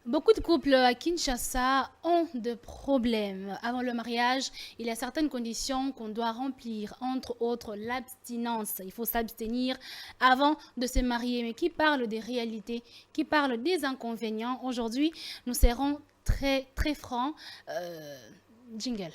Beaucoup de couples à Kinshasa ont des problèmes. Avant le mariage, il y a certaines conditions qu'on doit remplir, entre autres l'abstinence. Il faut s'abstenir avant de se marier. Mais qui parle des réalités, qui parle des inconvénients, aujourd'hui, nous serons très, très francs. Jingle.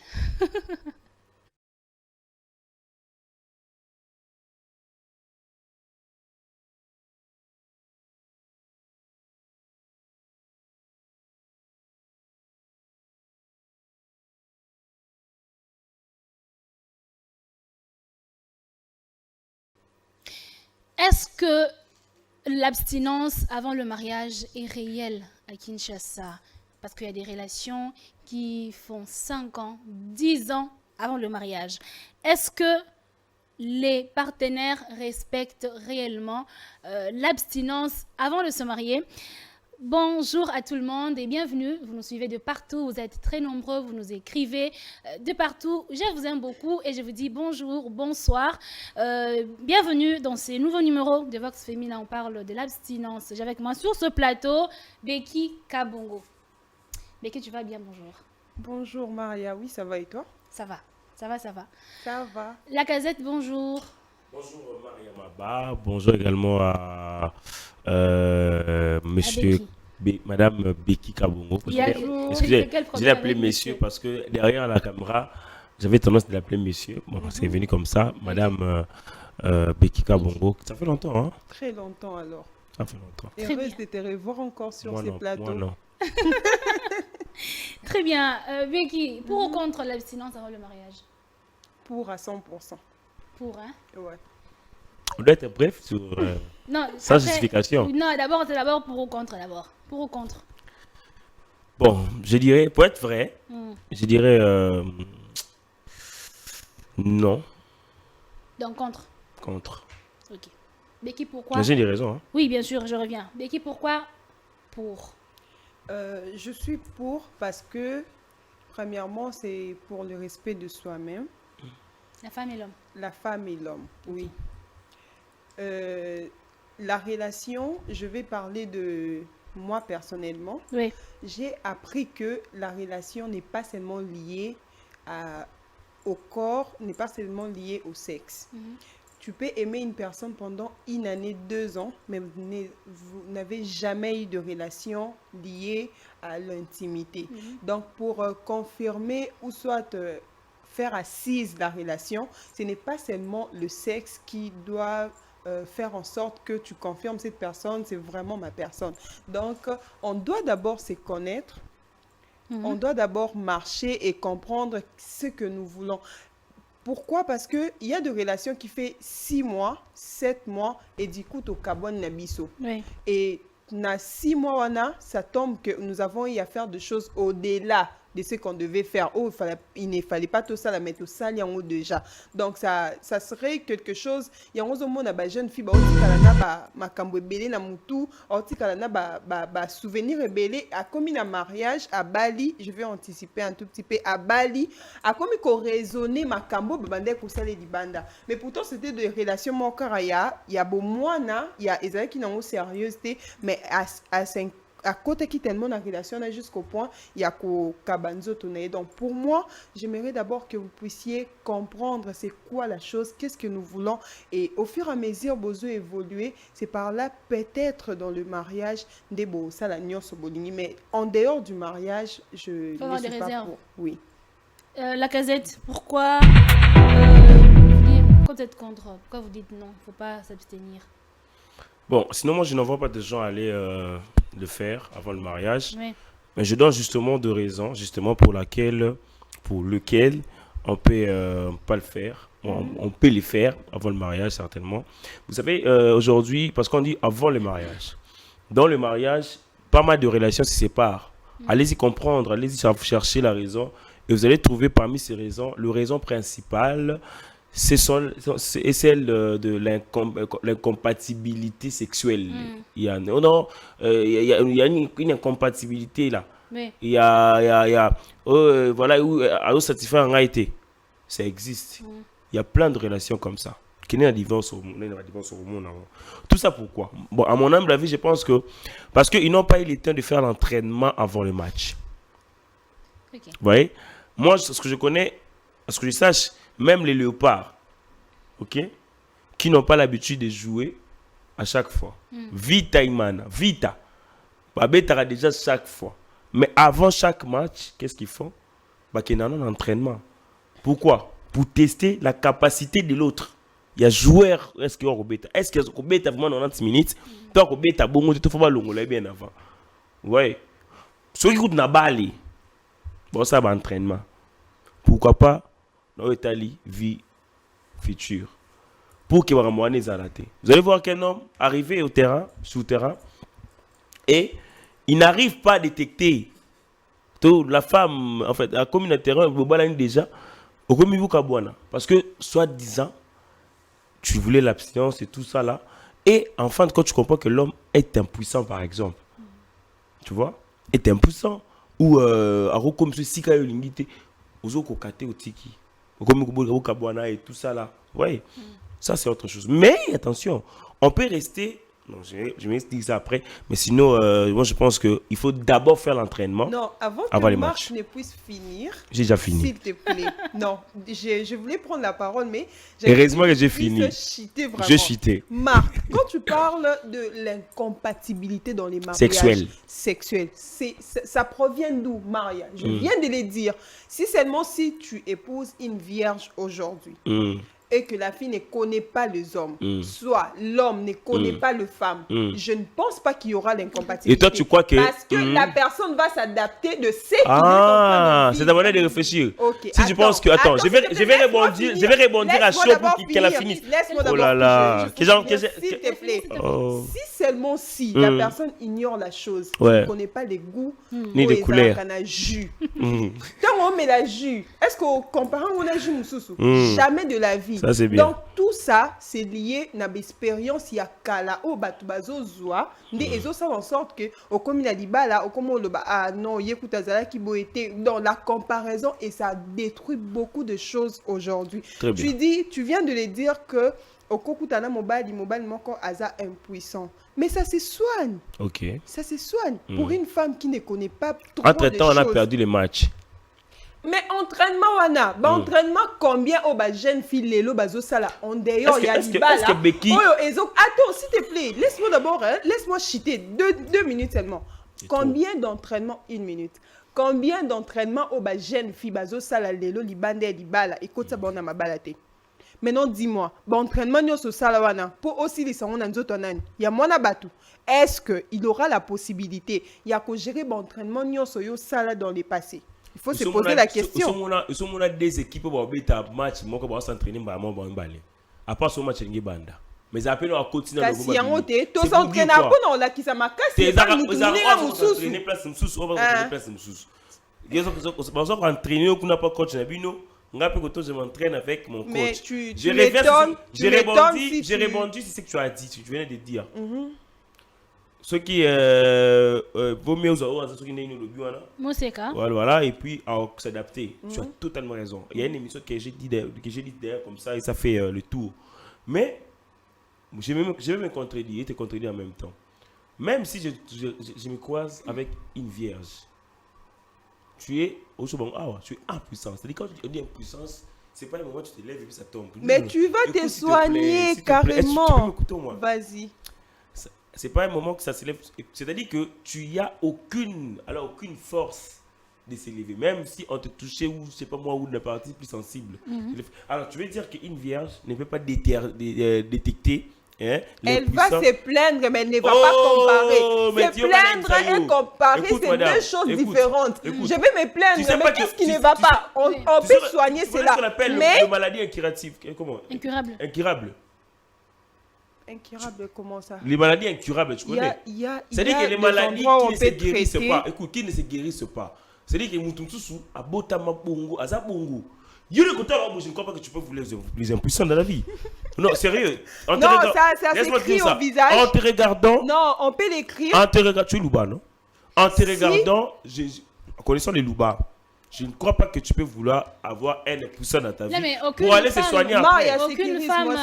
Est-ce que l'abstinence avant le mariage est réelle à Kinshasa? Parce qu'il y a des relations qui font 5 ans, 10 ans avant le mariage. Est-ce que les partenaires respectent réellement l'abstinence avant de se marier? Bonjour à tout le monde et bienvenue. Vous nous suivez de partout, vous êtes très nombreux, vous nous écrivez de partout. Je vous aime beaucoup et je vous dis bonjour, bonsoir. Bienvenue dans ces nouveaux numéros de Vox Féminin. On parle de l'abstinence. J'ai avec moi sur ce plateau Becky Kabongo. Becky, tu vas bien? Bonjour. Bonjour Maria, oui ça va et toi? Ça va, ça va, ça va. Ça va. La casette, bonjour. Bonjour Maria Maba, bonjour également à À monsieur Becky. Madame Becky Kabongo. Il y a, Bonjour. Excusez, quel je problème l'ai appelé avec monsieur monsieur? parce que derrière la caméra, j'avais tendance de l'appeler monsieur. Bon, c'est venu comme ça, Ok, Madame Becky Becky. Kabongo. Ça fait longtemps, hein? Très longtemps alors. Ça fait longtemps. Très Heureuse bien. de te revoir encore sur Moi ces non, moi plateaux. non. Très bien. Becky, pour ou contre l'abstinence avant le mariage? Pour à 100%. Pour, hein? Ouais. On doit être bref sur Non, sans après, justification. non, d'abord, c'est d'abord pour ou contre, d'abord. Pour ou contre. Bon, je dirais, pour être vrai, Hmm. je dirais non, Donc, contre. contre. Ok. Becky, Mais pourquoi? j'ai des raisons, hein. Oui, bien sûr, je reviens. Becky, pourquoi? Pour. Je suis pour parce que, premièrement, c'est pour le respect de soi-même, La femme et l'homme. la femme et l'homme, Ok. oui. Euh, la relation, je vais parler de moi personnellement. Oui. J'ai appris que la relation n'est pas seulement liée au corps, n'est pas seulement liée au sexe. Mhm. Tu peux aimer une personne pendant une année, 2 ans, mais vous n'avez jamais eu de relation liée à l'intimité. Mhm. Donc, pour confirmer ou soit faire assise la relation, ce n'est pas seulement le sexe qui doit faire en sorte que tu confirmes cette personne, c'est vraiment ma personne. Donc, on doit d'abord se connaître, on Mhm. doit d'abord marcher et comprendre ce que nous voulons. Pourquoi? Parce qu'il y a des relations qui fait 6 mois, 7 mois, et du coup, au Cabon Nabiso. Oui. Et na 6 mois, wana, ça tombe que nous avons eu à faire des choses au-delà de ce qu'on devait faire. Oh, il ne fallait pas tout ça, la mettre au sale, il y en a déjà. Donc, ça serait quelque chose. Il y a un monde, bah, jeune fille, bah, aussi, kalana, ma kambo belé, na moutou, aussi, kalana, souvenir belé, à comme un mariage à Bali, je vais anticiper un tout petit peu, à Bali, à comme il raisonner ma kambo, babande, kousale libanda. Mais pourtant, c'était des relations, mon caraya, il y a beau moina, il y a des qui n'ont sérieuxité, mais à côté qui tellement la relation jusqu'au point il y a qu'au cabanzo tourné. Donc pour moi, j'aimerais d'abord que vous puissiez comprendre c'est quoi la chose, qu'est-ce que nous voulons, et au fur et à mesure besoin évoluer, c'est par là peut-être dans le mariage des beaux ça la nuance boligny, mais en dehors du mariage, je Faut ne avoir des suis pas réserves. pour. Oui. La casette, pourquoi pourquoi vous êtes contre? Pourquoi vous dites non? Il ne faut pas s'abstenir. Bon, sinon moi je n'en vois pas de gens aller le faire avant le mariage. Oui. Mais je donne justement deux raisons, justement pour lequel on peut pas le faire. Bon, on peut les faire avant le mariage certainement. Vous savez, aujourd'hui, parce qu'on dit avant le mariage. Dans le mariage, pas mal de relations se séparent. Allez-y comprendre, allez-y chercher la raison. Et vous allez trouver parmi ces raisons, le raison principale, c'est celle de l'incompatibilité sexuelle. Mm. Il y a, non, non, il y a une incompatibilité là. Oui. Voilà où satisfaire en été. Ça existe. Mm. Il y a plein de relations comme ça. Qu'il y ait un divorce au monde. Tout ça pourquoi? Bon, à mon humble avis, je pense que parce qu'ils n'ont pas eu le temps de faire l'entraînement avant le match. Ok. Vous voyez? Moi, ce que je connais, ce que je sache, même les léopards, ok, qui n'ont pas l'habitude de jouer à chaque fois. Vita Imana, Vita. Babetara déjà chaque fois. Mais avant chaque match, qu'est-ce qu'ils font? Ils ont un entraînement. Pourquoi? Pour tester la capacité de l'autre. Il y a joueur, est-ce qu'il y a Robeta? Est-ce qu'il y a Robeta vraiment 90 minutes? Toi, Robeta, bon, tu te fais pas l'ongolais bien avant. Ouais. Ceux qui écoutent Nabali, bon, ça va entraînement. Pourquoi pas dans l'Italie, vie future. Pour qu'il y ait un les arrêtés. Vous allez voir qu'un homme arrivé au terrain, sur le terrain, et il n'arrive pas à détecter la femme, en fait, la communauté, déjà, au commun parce que, soi-disant, tu voulais l'abstinence et tout ça là, et en fin de compte, tu comprends que l'homme est impuissant, par exemple. Tu vois? Est impuissant. Ou, comme ceci, quand il y a aux kokate au tiki, au kabwana et tout ça là. Ouais, ça c'est autre chose. Mais attention, on peut rester. Non, je vais dire ça après. Mais sinon, moi je pense qu'il faut d'abord faire l'entraînement. Non, avant les que matchs Marc ne puisse finir. J'ai déjà fini. S'il te plaît. Non, je voulais prendre la parole, mais. Heureusement que j'ai fini. J'ai cheaté. Marc, quand tu parles de l'incompatibilité dans les mariages sexuels, ça provient d'où, Maria? Je viens de le dire. Si seulement si tu épouses une vierge aujourd'hui. Et que la fille ne connaît pas les hommes, soit l'homme ne connaît pas les femmes, je ne pense pas qu'il y aura l'incompatibilité. Et toi, tu crois que... Parce que la personne va s'adapter de ce qu'il est en train de vivre. C'est ta manière de réfléchir. Okay. Si tu penses que... Attends, je vais rebondir à chaud pour qu'elle a fini. Laisse-moi oh là là. S'il te plaît. Oh. Si seulement si la personne ignore la chose, ne connaît pas les goûts, ni les couleurs. Jus. Quand on met la jus, est-ce qu'on compare on a jus moussoussou? Jamais de la vie. Ça, c'est bien. Donc, tout ça, c'est lié à l'expérience. Il y a Kala, au Batubazo Zoa, mais ils ont ça en sorte que, au comme il a dit, là, au comme le ah non, Yekutazala qui a été dans la comparaison et ça détruit beaucoup de choses aujourd'hui. Tu viens de le dire que, au Kokutana Mobile Moko Aza impuissant. Mais ça se soigne. Ok. Ça se soigne. Pour une femme qui ne connaît pas trop Entre-temps, on a perdu les matchs. Mais entraînement wana, entraînement combien au ba jeune fille lelo bazo sala en dehors il y a est-ce que Becky attends s'il te plaît, laisse-moi d'abord laisse-moi chiter deux minutes seulement. Combien d'entraînement? 1 minute. Combien d'entraînement au ba jeune fille bazo sala lelo libande libala écoute ça bona mabalate. Maintenant dis-moi, entraînement nyoso sala wana pour aussi les sango na nzoto nani. Il y a mwana batu. Est-ce que il aura la possibilité il y a ko gérer entraînement nyoso yo sala dans le passé? Il faut se poser la question. Ils sont des équipes qui vont match, ils vont s'entraîner à part ce match, ils banda. Mais après, on va continuer à s'entraîner. Tous s'entraîner à on la qui ça m'a cassé. Ils entraîner place on va place Ils ont entraîné, on n'a pas coach Nabino. Je m'entraîne avec mon coach. J'ai rebondi sur ce que tu as dit, tu viens de dire. Ce qui vaut mieux aux ceux qui n'ont pas voilà, et puis à s'adapter. Tu as totalement raison. Il y a une émission que j'ai dit d'ailleurs comme ça et ça fait le tour. Mais je vais me contredire et te contredire en même temps. Même si je me croise avec une vierge, tu es impuissant. C'est-à-dire quand tu dis impuissance, c'est pas le moment où tu te lèves et puis ça tombe. Mais tu vas te soigner carrément. Vas-y. C'est pas un moment que ça s'élève. C'est-à-dire que tu n'as aucune force de s'élever. Même si on te touchait ou je sais pas moi, ou une partie plus sensible. Alors tu veux dire qu'une vierge ne peut pas détecter elle va se plaindre, mais elle ne va pas comparer. Se plaindre et comparer, c'est deux choses différentes. Je vais me plaindre, mais qu'est-ce qui ne va pas? On peut soigner cela. C'est ce qu'on appelle la maladie incurative. Comment? Incurable. Incurable, comment ça? Les maladies incurables, tu connais? C'est-à-dire que les maladies qui ne se guérissent pas. Écoute, qui ne se guérissent pas. C'est-à-dire que Moutoumtoussou, à Botama Bongo, à Zabongo. Je ne crois pas que tu peux vous les impuissants dans la vie. Non, sérieux. Non, ça s'écrit au visage. En te regardant. Non, on peut l'écrire. En te regardant. Tu es Louba, non? En te regardant, en connaissant les Louba, Je ne crois pas que tu peux vouloir avoir un époussin dans ta vie Non, mais pour aller se soigner après. Aucune femme.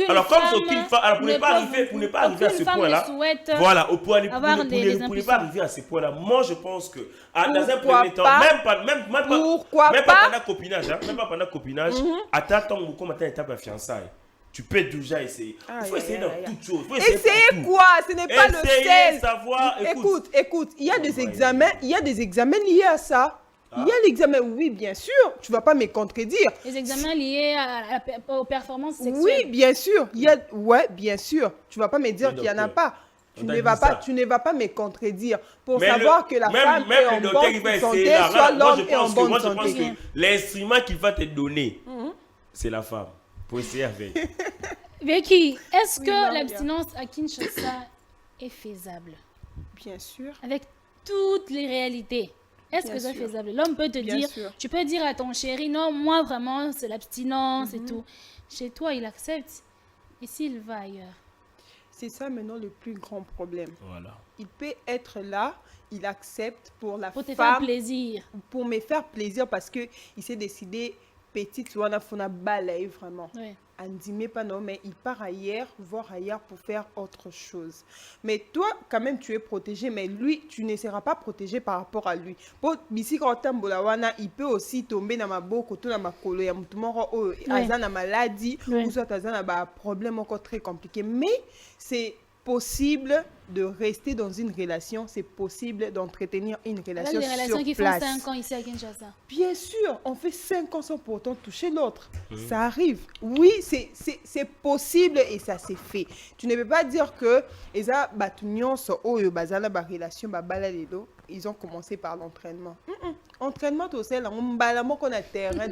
Alors, comme c'est aucune femme, alors, pour ne pas arriver à ce point-là, voilà, pour ne pas arriver à ce point-là, moi je pense que dans un premier temps, même pas pendant copinage, même pas copinage, attends comme attends étape de fiançailles. Tu peux déjà essayer. Il faut essayer dans toutes choses. Essayer quoi? Ce n'est pas le sel. Savoir. Écoute, il y a des examens liés à ça. Il y a l'examen, oui, bien sûr. Tu ne vas pas me contredire. Les examens liés aux performances sexuelles. Oui, bien sûr. Bien sûr. Tu ne vas pas me dire qu'il n'y en a pas. Tu ne vas pas me contredire pour savoir que la femme est en bonne santé, soit l'homme est en bonne santé. Moi, je pense que l'instrument qu'il va te donner, c'est la femme. Pour essayer avec. Vicky, est-ce que l'abstinence à Kinshasa est faisable? Bien sûr. Avec toutes les réalités. Est-ce que c'est faisable? L'homme peut te dire, tu peux dire à ton chéri, non, moi vraiment, c'est l'abstinence et tout. Chez toi, il accepte. Et s'il va ailleurs? C'est ça maintenant le plus grand problème. Voilà. Il peut être là, il accepte pour la femme. Pour te faire plaisir. Pour me faire plaisir parce qu'il s'est décidé, petite, tu vois, on a balayé vraiment. Oui. Andimé pas non, mais il part ailleurs, voir ailleurs pour faire autre chose. Mais toi, quand même, tu es protégé, mais lui, tu ne seras pas protégé par rapport à lui. Pour bisi quand il peut aussi tomber dans ma boque, dans ma colo, il y a une maladie, ou soit un problème encore très compliqué. Mais c'est possible de rester dans une relation, c'est possible d'entretenir une relation sur place. Les relations qui font 5 ans ici à Kinshasa. Bien sûr, on fait 5 ans sans pourtant toucher l'autre. Ça arrive. Oui, c'est possible et ça s'est fait. Tu ne peux pas dire que ils ont commencé par l'entraînement. Entraînement tout seul, on a terrain,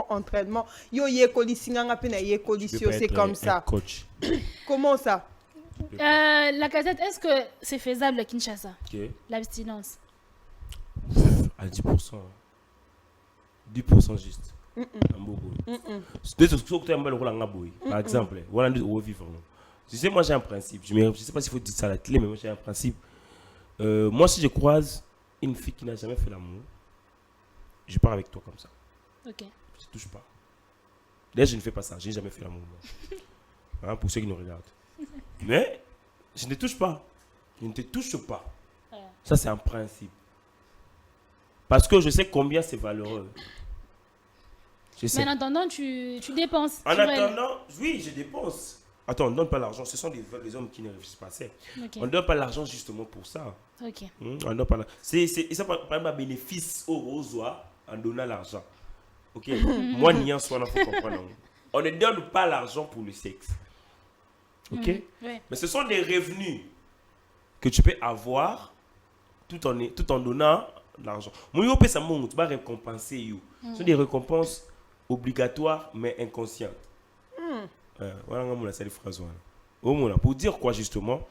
entraînement. C'est comme ça. Coach. Comment ça? La cassette, est-ce que c'est faisable à Kinshasa? L'abstinence à 10%. 10% juste. Par exemple, tu sais, moi j'ai un principe. Je ne sais pas s'il faut dire ça à la télé, mais moi j'ai un principe. Moi, si je croise une fille qui n'a jamais fait l'amour, je pars avec toi comme ça. Ok. Je ne touche pas. D'ailleurs, je ne fais pas ça. Je n'ai jamais fait l'amour. Pour ceux qui nous regardent. Mais je ne touche pas. Je ne te touche pas. Ça, c'est un principe. Parce que je sais combien c'est valeureux. Mais en attendant, tu dépenses. En attendant, oui, je dépense. Attends, on ne donne pas l'argent. Ce sont les hommes qui ne réfléchissent pas. On ne donne pas l'argent justement pour ça. Ok. On ne donne pas ça, par exemple, un bénéfice au rosoir en donnant l'argent. Ok. Moi, ni en soi, il faut comprendre. On ne donne pas l'argent pour le sexe. Ok? Mais ce sont des revenus que tu peux avoir tout en donnant l'argent. Moi, tu vas récompenser. Ce sont des récompenses obligatoires mais inconscientes. Voilà cette phrase. Pour dire quoi justement?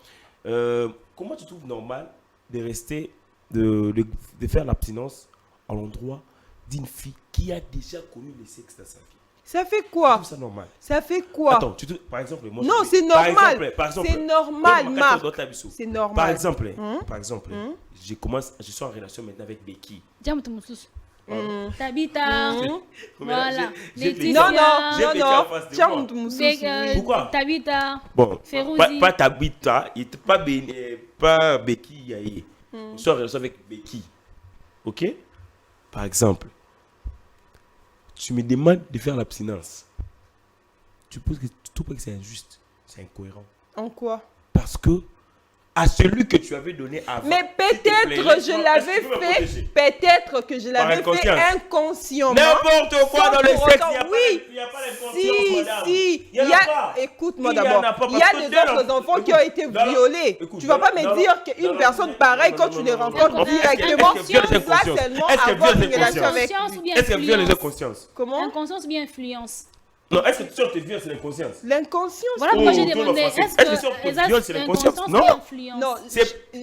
Comment tu trouves normal de rester, de faire l'abstinence à l'endroit d'une fille qui a déjà connu le sexe dans sa vie? Ça fait quoi? Ça normal. Ça fait quoi? Attends, par exemple, moi. Non, c'est normal. C'est normal, Marc. C'est normal. Par exemple, je suis en relation maintenant avec Becky. Tabita. Voilà. Non. Pourquoi? Tabita. Bon, Férouzi. pas Tabita, pas Becky. Je suis en relation avec Becky. Ok? Par exemple. Tu me demandes de faire l'abstinence. Tu trouves que c'est injuste, c'est incohérent. En quoi? Parce que à celui que tu avais donné avant. Mais peut-être je l'avais fait. Peut-être que je l'avais fait inconsciemment. N'importe quoi dans le sexe. Oui. Il n'y a pas d'inconscience. Si. Écoute-moi d'abord. Il y a des autres enfants qui ont été violés. Tu ne vas pas me dire qu'une personne pareille, quand tu les rencontres directement, tu dois seulement avoir une relation avec lui. Est-ce qu'elle viole les consciences? Comment? Inconscience ou bien influence? Non, est-ce que tu te viol, c'est l'inconscience? L'inconscience. Voilà pourquoi j'ai demandé. Est-ce que viol, c'est l'inconscience? Non.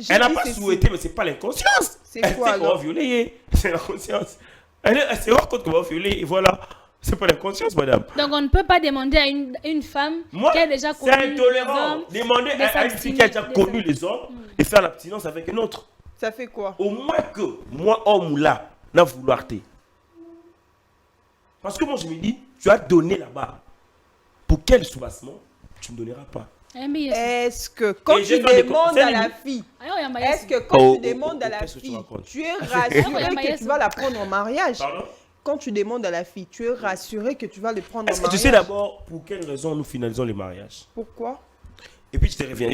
Elle n'a pas souhaité, mais ce n'est pas l'inconscience. C'est quoi alors? Elle sait violer, c'est l'inconscience. Elle s'est rendue compte qu'on va violer, et voilà. C'est pas l'inconscience, madame. Donc on ne peut pas demander à une femme qui a déjà connu les hommes. C'est intolérant. Demander à une fille qui a déjà connu les hommes de faire l'abstinence avec une autre. Ça fait quoi? Au moins que moi, homme là, n'a vouloir te. Parce que moi, je me dis, tu as donné là-bas. Pour quel soubassement, tu ne me donneras pas. Est-ce que quand Et tu j'ai fait des demandes à la conseils. fille, Est-ce est-ce que quand tu demandes à la qu'est-ce que tu fille, racontes? tu es rassuré que tu Pardon? vas la prendre en mariage? Pardon? Quand tu demandes à la fille, tu es rassuré que tu vas le prendre en Est-ce que mariage? tu sais d'abord pour quelle raison nous finalisons les mariages? Pourquoi? Et puis je te reviens.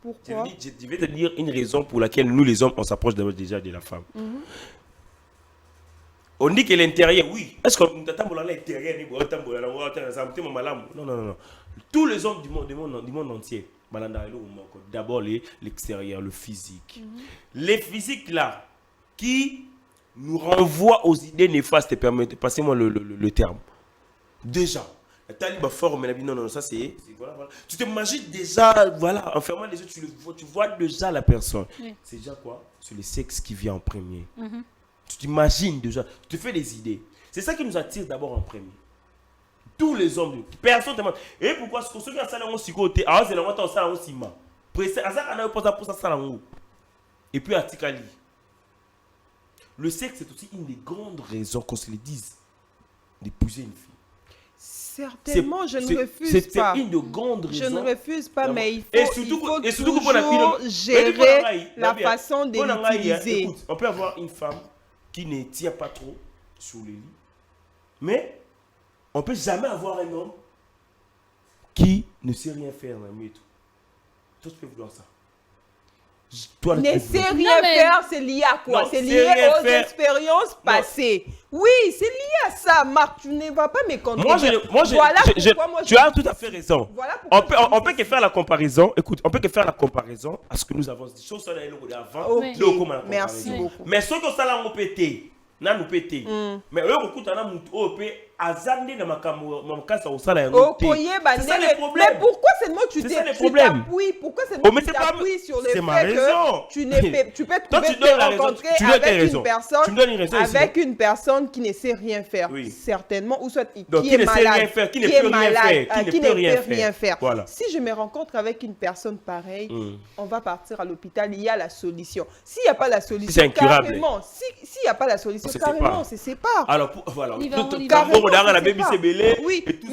Pourquoi? Je vais te dire une raison pour laquelle nous les hommes, on s'approche déjà de la femme. On dit que l'intérieur, oui. Est-ce qu'on t'attend à l'intérieur? Non, non, non. Tous les hommes du monde entier, d'abord l'extérieur, le physique. Les physiques là, qui nous renvoient aux idées néfastes, passez-moi le terme. Déjà, la taliba forme, non, ça c'est. Voilà. Tu t'imagines déjà, voilà, en fermant les yeux, tu vois déjà la personne. Oui. C'est déjà quoi? C'est le sexe qui vient en premier. Tu t'imagines déjà, tu te fais des idées. C'est ça qui nous attire d'abord en premier. Tous les hommes, personne ne demande. Et pourquoi ceux qui ont ça dans mon côté, ah c'est le moment où ça dans ciment. Et puis à Tikali. Le sexe est aussi une des grandes raisons qu'on se le dise d'épouser une fille. Certainement, je ne refuse pas. C'est une des grandes raisons. Je ne refuse pas, mais il faut, Et surtout toujours gérer la façon de l'utiliser. Écoute, on peut avoir une femme qui ne tient pas trop sur les lits, mais on ne peut jamais avoir un homme qui ne sait rien faire dans la nuit et tout. Toi, tu peux vouloir ça. Toi, Ne sait rien faire, c'est lié à quoi? C'est lié aux expériences passées. Oui, c'est lié à ça, Marc. Tu ne vas pas me contredire. Tu as tout à fait raison. Voilà on peut que faire la comparaison. Écoute, on peut que faire la comparaison à ce que nous avons dit. Chose avant. Ok, merci beaucoup. Mais ce que ça l'a pété, nous pété. Mais eux, écoute, on a azandi na makasa au sala yango. C'est ça le problème. Mais pourquoi seulement tu t'appuies? Pourquoi seulement tu t'appuies sur le fait que tu peux te rencontrer avec une personne qui ne sait rien faire, certainement, ou soit qui est malade, qui ne peut rien faire. Si je me rencontre avec une personne pareille, on va partir à l'hôpital, il y a la solution. S'il n'y a pas la solution, carrément, s'il n'y a pas la solution, carrément, on se sépare. Alors, voilà. Carrément, la baby c'est belé. Oui, mais bon,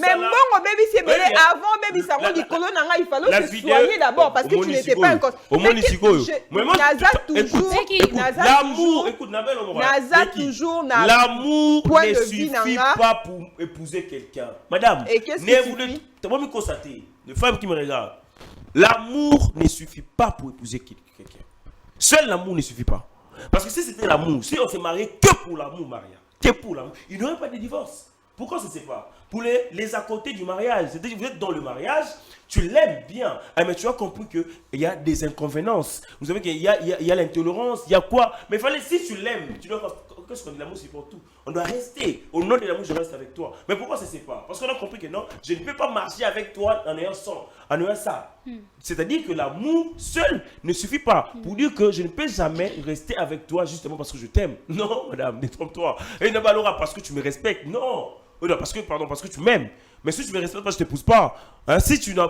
baby c'est belé avant, baby ça rend du colon, il fallait se soigner d'abord parce que tu n'étais pas un cause. L'amour, écoute, l'amour ne suffit pas pour épouser quelqu'un. Madame, et qu'est-ce qui suffit? Tu vas me constater, les femmes qui me regardent, l'amour ne suffit pas pour épouser quelqu'un. Seul l'amour ne suffit pas. Parce que si c'était l'amour, si on s'est marié que pour l'amour, Maria, que pour l'amour, il n'y aurait pas de divorce. Pourquoi ça ne se fait pas? Pour les à côté du mariage. C'est-à-dire que vous êtes dans le mariage, tu l'aimes bien. Mais tu as compris qu'il y a des inconvéniences. Vous savez qu'il y a l'intolérance, il y a quoi? Mais il fallait, si tu l'aimes, tu dois... Qu'est-ce qu'on dit? L'amour, c'est pour tout. On doit rester. Au nom de l'amour, je reste avec toi. Mais pourquoi ça ne se fait pas? Parce qu'on a compris que non, je ne peux pas marcher avec toi en ayant ça. C'est-à-dire que l'amour seul ne suffit pas pour dire que je ne peux jamais rester avec toi justement parce que je t'aime. Non, madame, détrompe-toi. Et ne pas parce que tu me respectes. Non. Parce que tu m'aimes. Mais si tu me respectes pas, je ne t'épouse pas. Si tu n'as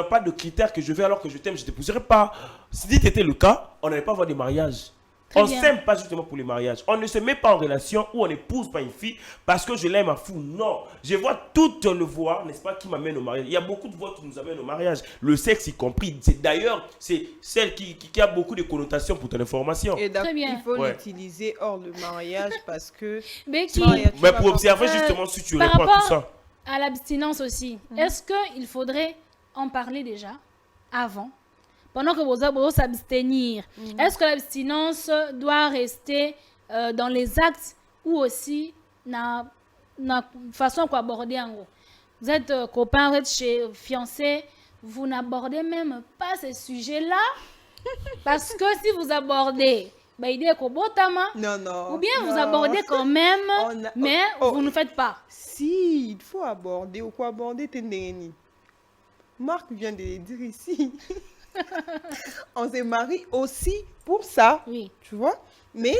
pas de critères que je veux alors que je t'aime, je ne t'épouserai pas. Si c'était le cas, on n'allait pas avoir des mariages. On ne s'aime pas justement pour les mariages. On ne se met pas en relation ou on n'épouse pas une fille parce que je l'aime à fou. Non. Je vois toutes le voix, n'est-ce pas, qui m'amène au mariage. Il y a beaucoup de voix qui nous amènent au mariage. Le sexe y compris. D'ailleurs, c'est celle qui a beaucoup de connotations pour ton information. Et donc, il faut l'utiliser hors le mariage parce que... Mais pour observer justement si tu réponds à tout ça. À l'abstinence aussi. Est-ce qu'il faudrait en parler déjà avant? Pendant que vous s'abstenir, est-ce que l'abstinence doit rester dans les actes ou aussi dans la façon qu'on aborde en gros? Vous êtes copain, vous êtes fiancé, vous n'abordez même pas ces sujets-là parce que si vous abordez, ou bien vous abordez quand même, mais vous ne faites pas. Si, il faut aborder. Ou quoi aborder, Tendeni. Marc vient de le dire ici. On se marie aussi pour ça, tu vois. Mais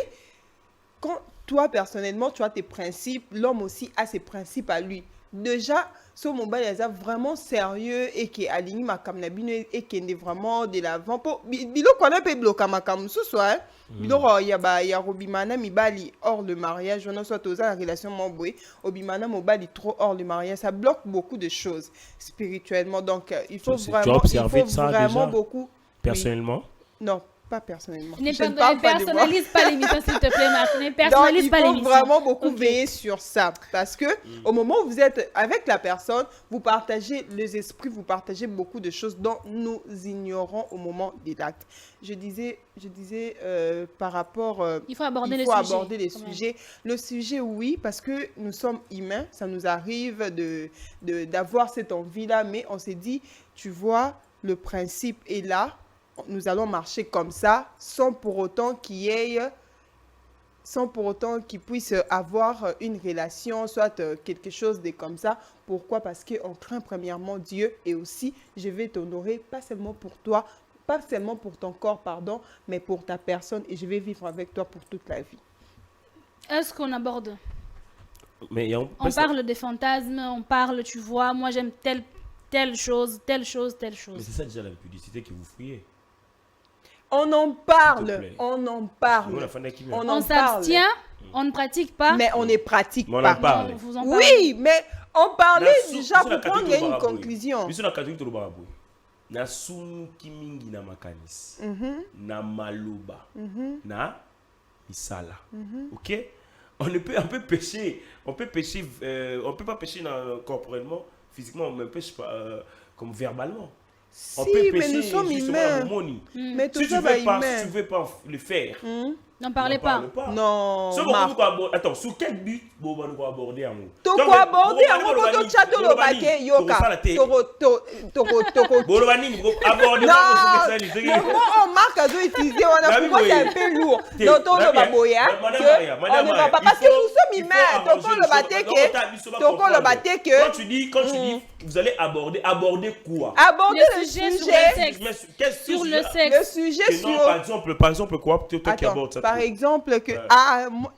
quand toi, personnellement, tu as tes principes, l'homme aussi a ses principes à lui. déjà so mobile est vraiment sérieux et qui aligne ma kamnabino et qui est vraiment de l'avant pour bilo connaît pas bloquer ma cam ce soir bilo il y a robimana mibali hors le mariage on soit aux la relation mobile obimana mobile trop hors le mariage ça bloque beaucoup de choses spirituellement donc il faut vraiment beaucoup personnellement non pas personnellement. Ne personnalise pas l'émission, s'il te plaît, Marc. Ne personnalise pas l'émission. Il faut vraiment beaucoup veiller sur ça. Parce que au moment où vous êtes avec la personne, vous partagez les esprits, vous partagez beaucoup de choses dont nous ignorons au moment des actes. Je disais par rapport... il faut aborder les sujets. Le sujet, oui, parce que nous sommes humains. Ça nous arrive d'avoir cette envie-là. Mais on s'est dit, tu vois, le principe est là. Nous allons marcher comme ça sans pour autant qu'il puisse avoir une relation, soit quelque chose de comme ça. Pourquoi? Parce qu'on craint premièrement Dieu et aussi je vais t'honorer, pas seulement pour toi, pas seulement pour ton corps, pardon, mais pour ta personne et je vais vivre avec toi pour toute la vie. Est-ce qu'on aborde? On parle des fantasmes, on parle, tu vois, moi j'aime telle chose. Mais c'est ça déjà la publicité que vous fouillez. On en parle. On s'abstient, on ne pratique pas. Mais on ne pratique pas. On en parle. Oui, mais on parlait déjà pour prendre une conclusion. Na sumuki mingi na makanisi, na maloba, na misala. Ok? On peut pécher, on peut pas pécher corporellement, physiquement, mais on pêche pas comme verbalement. Si, mais nous sommes humains. Mais si tu ne veux pas le faire, n'en parlez pas. Non. Attends, sous quel but vous allez aborder un mot? Tu vas aborder un mot de château le baquet, Yoka. Non, on marque à utiliser, on a pour c'est un peu lourd. Toko le baboya, on ne va pas parce que nous sommes humains. Toko le baquet, quand tu dis, vous allez aborder quoi? Aborder le sujet sur le sexe. Le sujet sur. Par exemple quoi? Toi qui abordes ça. Par exemple que non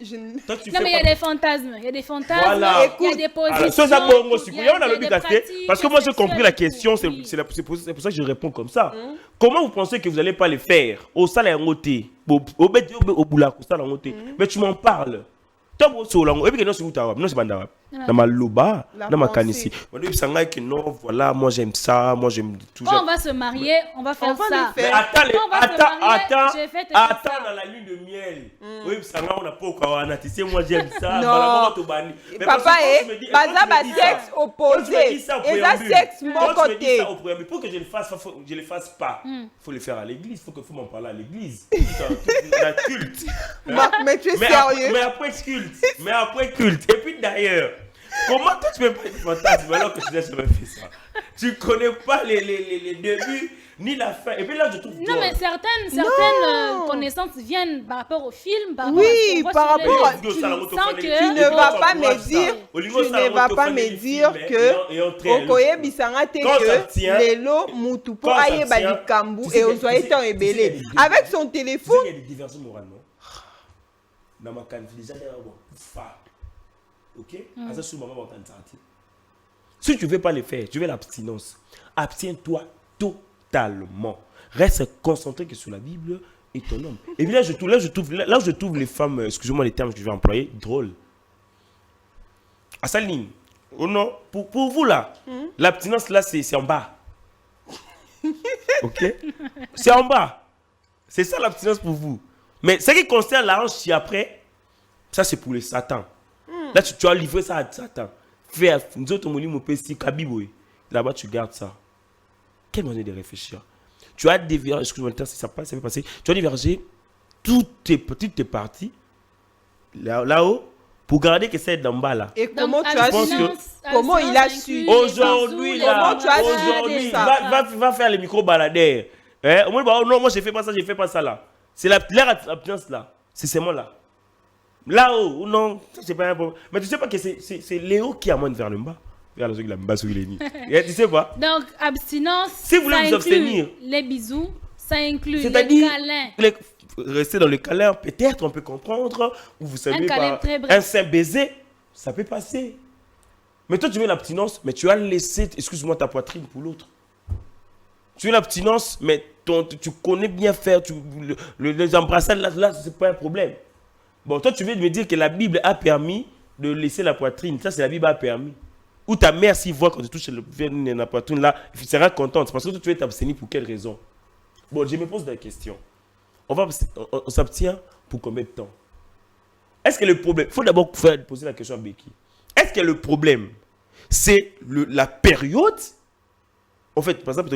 mais il y a des fantasmes, il y a des positions, parce que moi j'ai compris la question, c'est pour ça que je réponds comme ça. Comment vous pensez que vous n'allez pas le faire au salaire ngoté au boula mais tu m'en parles. Non c'est pas dans ma loba, dans ma canisse. Non, voilà, moi j'aime ça, moi j'aime tout. Quand on va se marier, on va faire ça. Mais attends, dans la lune de miel. Oui, ça on n'a pas encore tu moi j'aime ça. Non. Papa est bazaba sexe opposé. Et ça sexe mon côté. Pour que je le fasse pas. Faut le faire à l'église, faut m'en parler à l'église. La culte. Mais tu es sérieux? Mais après culte. Et puis d'ailleurs, comment toi tu peux pas être fantasme alors que tu n'as jamais fait ça? Tu connais pas les débuts ni la fin. Et puis là je trouve. Non mais certaines connaissances viennent par rapport au film, par rapport à tu ne vas pas me dire que Okoye Bisanga te que Lelo Mutu pour aye balikambu et ozoye ton ebele avec son téléphone. Il y a des diversions moralement. Dans ma canne, déjà ok? Si tu ne veux pas le faire, tu veux l'abstinence, abstiens-toi totalement. Reste concentré que sur la Bible et ton homme. Et puis là, je trouve les femmes, excusez-moi les termes que je vais employer, drôles. À sa ligne. Oh non, pour vous là, l'abstinence là, c'est en bas. Ok? C'est en bas. C'est ça l'abstinence pour vous. Mais ce qui concerne la hanche après, ça c'est pour les Satan. Là, tu as livré ça à Satan. Nous autres, là-bas, tu gardes ça. Quelle manière de réfléchir. Tu as dévergé, excuse-moi, ça peut passer. Tu as dévergé toutes tes parties là-haut pour garder que c'est d'en bas là. Et comment tu as su? Comment il a su? Aujourd'hui, va faire les micro-baladères. Non, moi, je ne fais pas ça là. C'est l'abstinence là. C'est seulement là. Là-haut, non, c'est pas un problème. Mais tu sais pas que c'est Léo qui amène vers le bas. Vers le bas où il est mis. Tu sais pas? Donc, abstinence, si vous voulez vous abstenir, les bisous, ça inclut les câlins. Rester dans le câlin, peut-être on peut comprendre. Ou vous savez pas, un saint baiser, ça peut passer. Mais toi, tu veux l'abstinence, mais tu as laissé, excuse-moi, ta poitrine pour l'autre. Tu veux l'abstinence, mais tu connais bien faire, les embrassades, là c'est pas un problème. Bon, toi, tu veux me dire que la Bible a permis de laisser la poitrine. Ça, c'est la Bible a permis. Ou ta mère, s'il voit quand tu touches la poitrine, là, elle sera contente. Parce que toi, tu veux t'abstenir pour quelle raison? Bon, je me pose la question. On s'abstient pour combien de temps? Est-ce que le problème... Il faut d'abord poser la question à Becky. Est-ce que le problème, c'est la période? En fait, par exemple,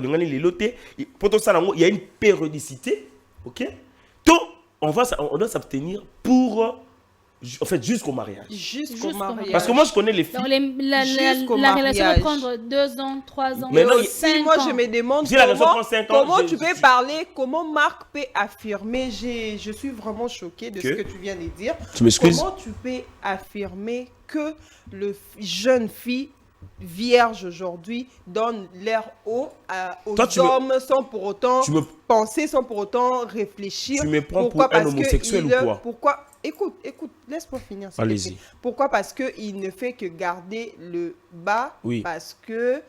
il y a une périodicité. OK? Donc, on doit s'abstenir pour... En fait, jusqu'au mariage. Jusqu'au mariage. Parce que moi, je connais les filles. Donc, Jusqu'au la relation mariage. peut prendre 2 ans, 3 ans, Mais non, 5 moi, ans. je me demande Si la relation prend 5 ans, comment tu peux parler, comment Marc peut affirmer, je suis vraiment choquée de ce que tu viens de dire. Tu m'excuses? Comment tu peux affirmer que le jeune fille vierge aujourd'hui donne l'air haut aux hommes sans pour autant penser, sans pour autant réfléchir? Tu me prends Pourquoi? pour un Parce homosexuel ou quoi? Pourquoi? Écoute, laisse-moi finir. Allez-y. Pourquoi? Parce qu'il ne fait que garder le bas, parce que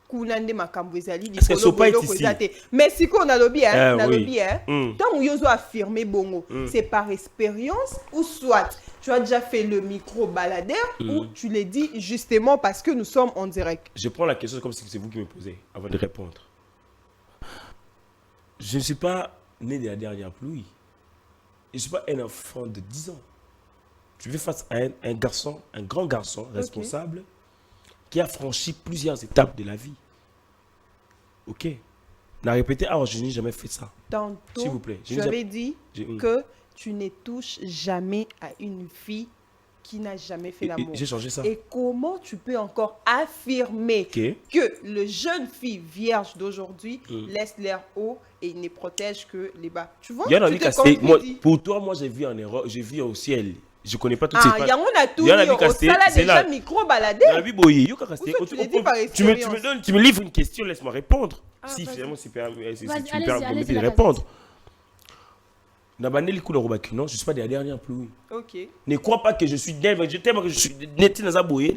kunande makambo ezali Est-ce qu'elles sont pas ici? Mais si on a lobby, oui. tant où on a affirmé bongo, c'est par expérience ou soit tu as déjà fait le micro baladeur ou tu l'as dit justement parce que nous sommes en direct. Je prends la question comme si c'est vous qui me posez avant de répondre. Je ne suis pas né de la dernière pluie. Je ne suis pas un enfant de 10 ans. Je vais face à un garçon, un grand garçon responsable qui a franchi plusieurs étapes de la vie. Ok. On a répété, je n'ai jamais fait ça. Tantôt, s'il vous plaît. Tu avais dit que tu ne touches jamais à une fille qui n'a jamais fait l'amour. J'ai changé ça. Et comment tu peux encore affirmer que le jeune fille vierge d'aujourd'hui laisse l'air haut et ne protège que les bas? Tu vois? Pour toi, moi, j'ai vu en erreur, j'ai vu au ciel. Je ne connais pas toutes ces phrases. C'est déjà micro-baladé. Tu me livres une question, laisse-moi répondre. Si finalement, si tu me permets de répondre. Non, je ne suis pas de la dernière pluie. Ne crois pas que je suis tellement que je suis net dans la bouée.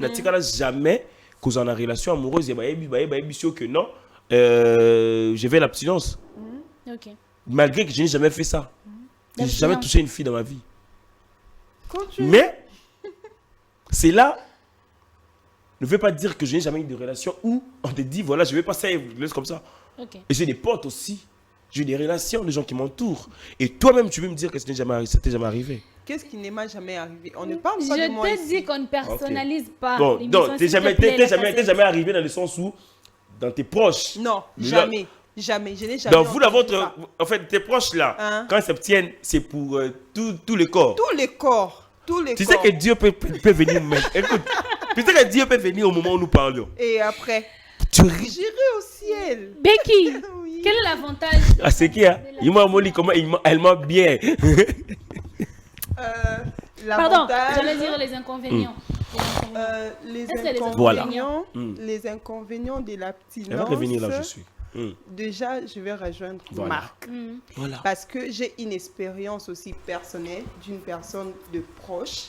Jamais que vous en avez relation amoureuse. Que non, je vais l'abstinence. Malgré que je n'ai jamais fait ça. Je n'ai jamais touché une fille dans ma vie. Mais, c'est là, ne veut pas dire que je n'ai jamais eu de relation où on te dit, voilà, je vais passer et vous laisse comme ça. Et j'ai des potes aussi. J'ai des relations, des gens qui m'entourent. Et toi-même, tu veux me dire que ce n'était jamais arrivé. Qu'est-ce qui n'est jamais arrivé? On ne parle pas de moi ici. Je te dis qu'on ne personnalise pas. Bon, donc, t'es jamais arrivé dans le sens où, dans tes proches. Non, jamais. Jamais, je n'ai jamais. Donc, vous, en fait, tes proches là, quand ils s'abstiennent, c'est pour tout le corps. Tous les corps. Tu sais que Dieu peut venir mettre. Écoute, tu sais que Dieu peut venir au moment où nous parlons. Et après, j'irai au ciel. Becky, quel est l'avantage? C'est qui, hein? Il m'a dit comment elle m'a bien. Pardon, j'allais dire les inconvénients. Les inconvénients de l'abstinence. Elle va revenir là où je suis. Déjà, je vais rejoindre Marc. Parce que j'ai une expérience aussi personnelle d'une personne de proche.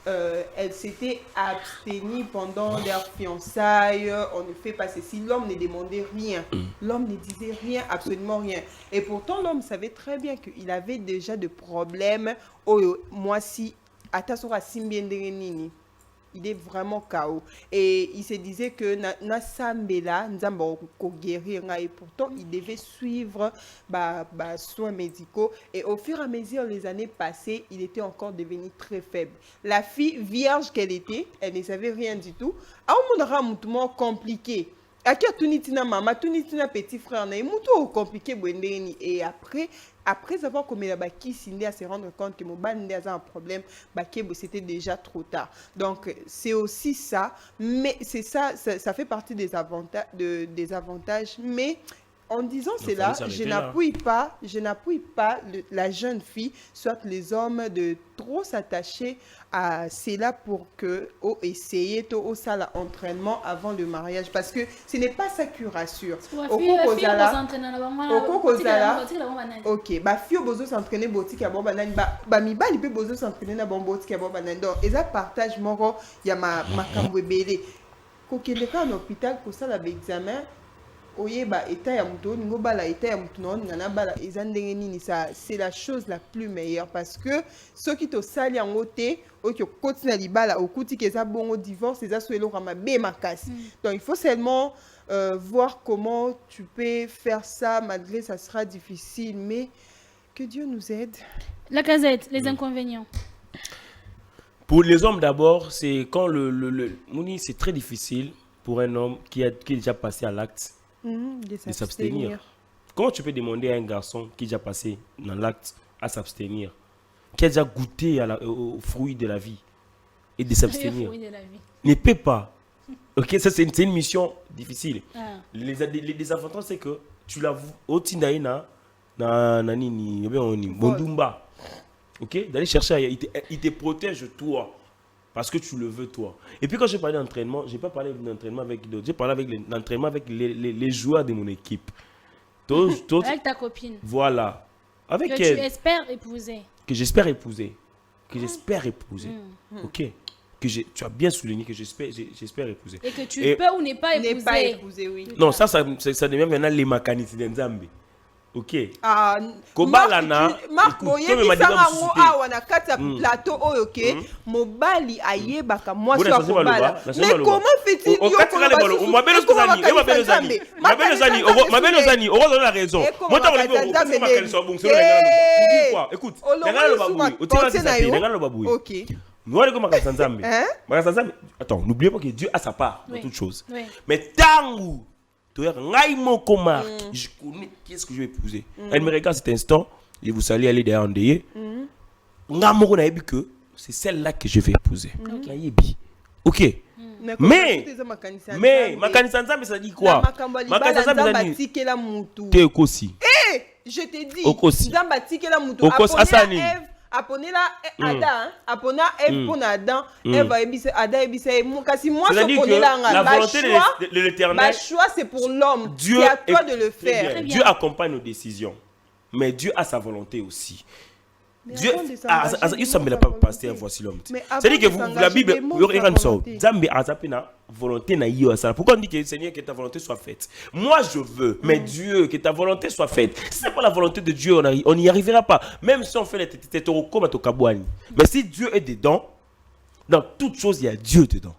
Elle s'était abstenue pendant leur fiançailles. On ne fait pas ceci. L'homme ne demandait rien. L'homme ne disait rien, absolument rien. Et pourtant, l'homme savait très bien qu'il avait déjà des problèmes. Moi, si Atasora Simbiendenini. Il est vraiment KO. Et il se disait que na sambela nzamba ko guérir et pourtant il devait suivre soins médicaux et au fur et à mesure les années passées, il était encore devenu très faible. La fille vierge qu'elle était, elle ne savait rien du tout. A un monde compliqué. Aki tunitina mama, tunitina petit frère na muto compliqué bwendeni et après avoir commis la baki sindi à se rendre compte que mon bande a un problème, c'était déjà trop tard. Donc c'est aussi ça, mais c'est ça fait partie des avantages, mais en disant cela, je n'appuie pas la jeune fille, soit les hommes de trop s'attacher à cela pour que essayer tout ça l'entraînement avant le mariage parce que ce n'est pas ça qui rassure. OK, fille bozo s'entraîner botique à bon banane mibali pe bozo s'entraîner na bon botique à bon banane donc eza partage moko ya makambo ebele. kokende kaka na hôpital kosala baexamen oyeba état ya moto olingo bala état ya moto na olinga na bala eza ndenge nini. Ça c'est la chose la plus meilleure parce que soki tosali yango te oki okoti na libala okuti ke eza bongo divorce eza so eloko ya mabe makasi. Donc il faut seulement voir comment tu peux faire ça malgré ça sera difficile, mais que Dieu nous aide. La casette, les inconvénients. Pour les hommes d'abord, c'est quand Mouni, c'est très difficile pour un homme qui est déjà passé à l'acte de s'abstenir. Comment tu peux demander à un garçon qui est déjà passé dans l'acte à s'abstenir, qui a déjà goûté aux fruits de la vie et de s'abstenir? Ne peut pas. Ok, ça c'est une mission difficile. Les désavantages, c'est que tu l'as au Tindaïna, Bondumba. Ok, d'aller chercher ailleurs. Il te protège toi. Parce que tu le veux toi. Et puis quand j'ai parlé d'entraînement, je n'ai pas parlé d'entraînement avec d'autres. J'ai parlé avec l'entraînement avec les joueurs de mon équipe. Avec ta copine. Voilà. Avec que elle. Tu espères épouser. Que j'espère épouser. Ok. Tu as bien souligné que j'espère épouser. Et que tu peux ou n'es pas épouser. N'est pas épouser, oui. Non, ça devient maintenant les mécanismes d'Enzambe. Ok. Kobalana. Marc Boye qui s'en a wana kata plateau ok. Mobali ayebaka moi sur Kobala. Mais comment fait-il yo ko ma belle Ozani, la raison. Moi t'as écoute, ok. Attends, n'oubliez pas que Dieu a sa part dans toutes choses. Mais tangu je connais qu'est-ce que je vais épouser. Elle me regarde cet instant, je vous salue, elle est derrière endeuillée. C'est celle-là que je vais épouser. Ok. Mais Makanisanzambe ça dit quoi? Makanisanzambe tikela mutu. Te kosi. Je te dis, Nzamba tikela mutu. Aponela Adam, apona Eve pour Adam, Eve va ébisser Adam ébisser. Kasi moi je connais la volonté de l'Éternel. Ma choix c'est pour l'homme. C'est à toi de le faire. Dieu accompagne nos décisions, mais Dieu a sa volonté aussi. Dieu il semble pas pasteur voici l'homme. C'est-à-dire que la Bible regarde ça. Zambe azapena volonté na yo ça. Pourquoi on dit que Seigneur que ta volonté soit faite? Moi je veux, mais Dieu que ta volonté soit faite. Si c'est pas la volonté de Dieu, on n'y arrivera pas. Même si on fait les tétoroko batokabwani. Mais si Dieu est dedans, dans toute chose il y a Dieu dedans.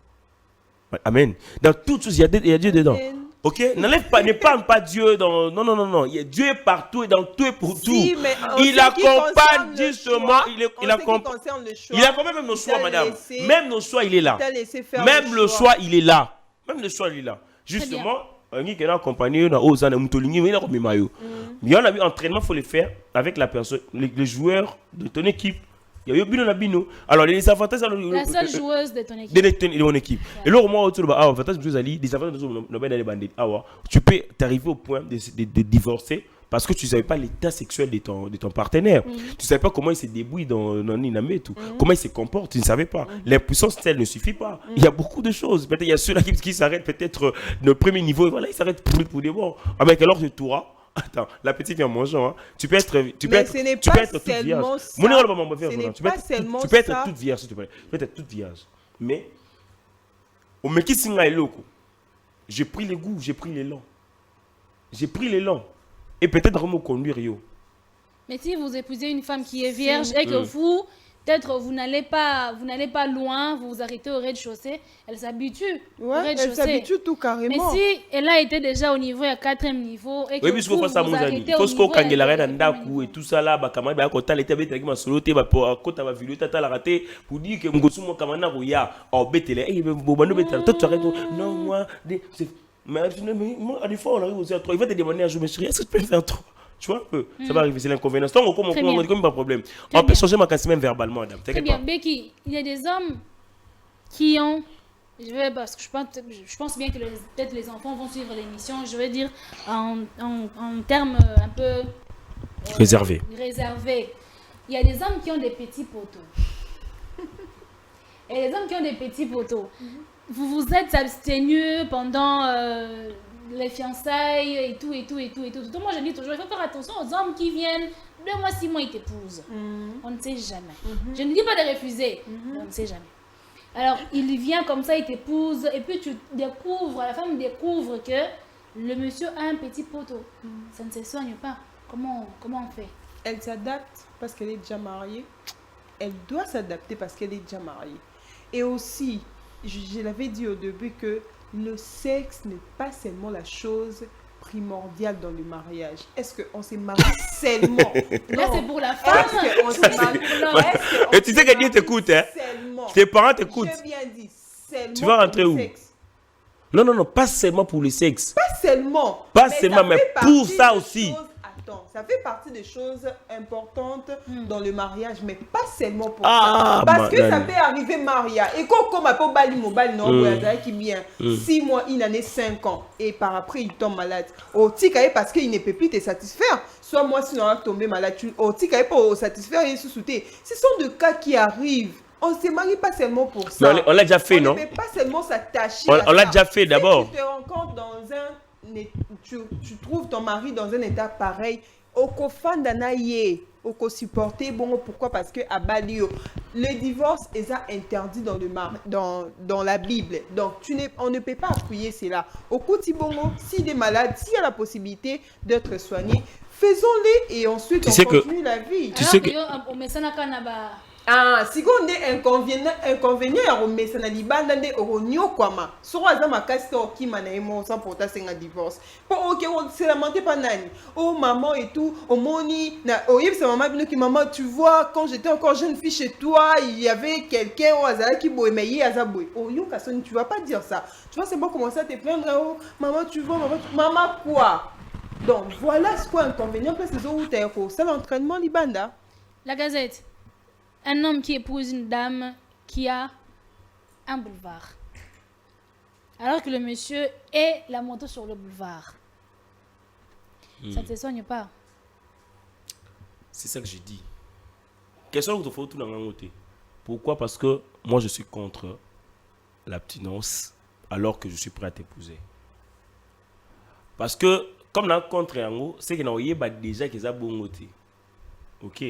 Amen. Dans toute chose il y a Dieu dedans. Ok, ne parle pas Dieu dans... Non. Dieu est partout et dans tout et pour tout. Il accompagne justement... Il accompagne même nos choix, madame. Même nos choix, il est là. Même le choix, il est là. Justement, il y a accompagné dans il y a un entraînement, il faut le faire avec la personne, les joueurs de ton équipe. Alors, les avantages... La seule joueuse de ton équipe. De mon équipe. Et là, au moins, tu peux t'arriver au point de divorcer parce que tu ne savais pas l'état sexuel de ton partenaire. Tu ne savais pas comment il se débrouille dans Ninamé et tout. Comment il se comporte, tu ne savais pas. L'impuissance telle ne suffit pas. Il y a beaucoup de choses. Peut-être il y a ceux-là qui s'arrêtent peut-être le premier niveau. Et voilà, ils s'arrêtent pour des morts. Avec alors que toi... Attends, la petite vient en mangeant, hein. Tu peux être toute vierge. Tu peux être toute vierge, s'il te plaît. Tu peux être toute vierge. Mais, au Mekisinga et Loko, j'ai pris les goûts, j'ai pris l'élan. Et peut-être vraiment conduire yo. Mais si vous épousez une femme qui est vierge et que vous, peut-être vous n'allez pas loin, vous vous arrêtez au rez-de-chaussée, elle s'habitue au rez-de-chaussée. Elle s'habitue tout carrément. Mais si elle a été déjà au niveau, à 4e niveau, et que oui, vous arrêtez au niveau... et tout ça là, pour dire que non, moi, mais des fois on arrive aussi à 3. Il va te demander un jour, mais chérie, est-ce que tu peux me faire 3? Tu vois un peu, ça va arriver, c'est l'inconvénient. Donc, on comme pas de problème. On peut changer ma casse même verbalement, madame. Très bien, Becky, il y a des hommes qui ont. Parce que je pense bien que peut-être les enfants vont suivre l'émission. Je vais dire en termes un peu. Réservés. Il y a des hommes qui ont des petits poteaux. Et les hommes qui ont des petits poteaux. Vous vous êtes abstenus pendant les fiançailles et tout. Donc moi je dis toujours, il faut faire attention aux hommes qui viennent 2 mois, 6 mois, ils t'épousent. On ne sait jamais. Je ne dis pas de refuser, mais on ne sait jamais. Alors, il vient comme ça, il t'épouse, et puis la femme découvre que le monsieur a un petit poteau. Ça ne se soigne pas. Comment on fait? Elle s'adapte parce qu'elle est déjà mariée. Elle doit s'adapter parce qu'elle est déjà mariée. Et aussi, je l'avais dit au début que le sexe n'est pas seulement la chose primordiale dans le mariage. Est-ce qu'on s'est marié seulement? Là, c'est pour la femme. Est-ce qu'on s'est marié Et tu sais que Dieu t'écoute, hein? seulement? Tes parents t'écoutent. J'ai bien dit seulement. Tu vas rentrer pour le où? sexe. Non, pas seulement pour le sexe. Pas seulement. Pas ça seulement, mais fait pour partie ça des aussi. choses- Attends, ça fait partie des choses importantes dans le mariage, mais pas seulement pour Ah, ça. Parce que ça madame. peut arriver, Maria. Et quand comme un bali mobile, non, qui bien 6 mois, une année, 5 ans, et par après, il tombe malade. Au tikaye parce qu'il ne peut plus te satisfaire. Soit moi, si on a tombé malade, au tikaye pour satisfaire et sous-souter. Ce sont des cas qui arrivent. On ne se marie pas seulement pour ça. Mais on l'a déjà fait, non? On ne peut pas seulement s'attacher On à l'a ça. déjà fait Si d'abord. tu te rencontres dans tu trouves ton mari dans un état pareil, oko fandana ye, oko supporter bon pourquoi? Parce que à Balio, le divorce est interdit dans la Bible. Donc on ne peut pas appuyer cela. Au Kotibongo, s'il est malade, s'il y a la possibilité d'être soigné, faisons-les et ensuite Tu on sais que- continue la vie. Tu sais que- On met ça dans le canaba. Ah, si on est inconvénient ya mesa na libanda nde oronyo kwama. So aza makasi to kima na emo sans porter un divorce. Pour OK, c'est lamenté pas nani. Oh maman et tout, oh moni na oyeb sa maman bino ki maman, tu vois quand j'étais encore jeune fille chez toi, il y avait quelqu'un au azala qui boy mais azaboy. Oh yo kasoni, tu vas pas dire ça. Tu vois c'est bon commencer à te plaindre oh maman tu vois maman quoi. Donc voilà ce quoi inconvénient parce que c'est où t'es c'est l'entraînement libanda. La Gazette. Un homme qui épouse une dame qui a un boulevard. Alors que le monsieur est la moto sur le boulevard. Ça ne se soigne pas. C'est ça que j'ai dit. Question que tu fais tout dans mon côté. Pourquoi? Parce que moi, je suis contre l'abstinence alors que je suis prêt à t'épouser. Parce que, comme dans le contre, c'est que nous avons déjà qu'ils ont bon côté. Ok?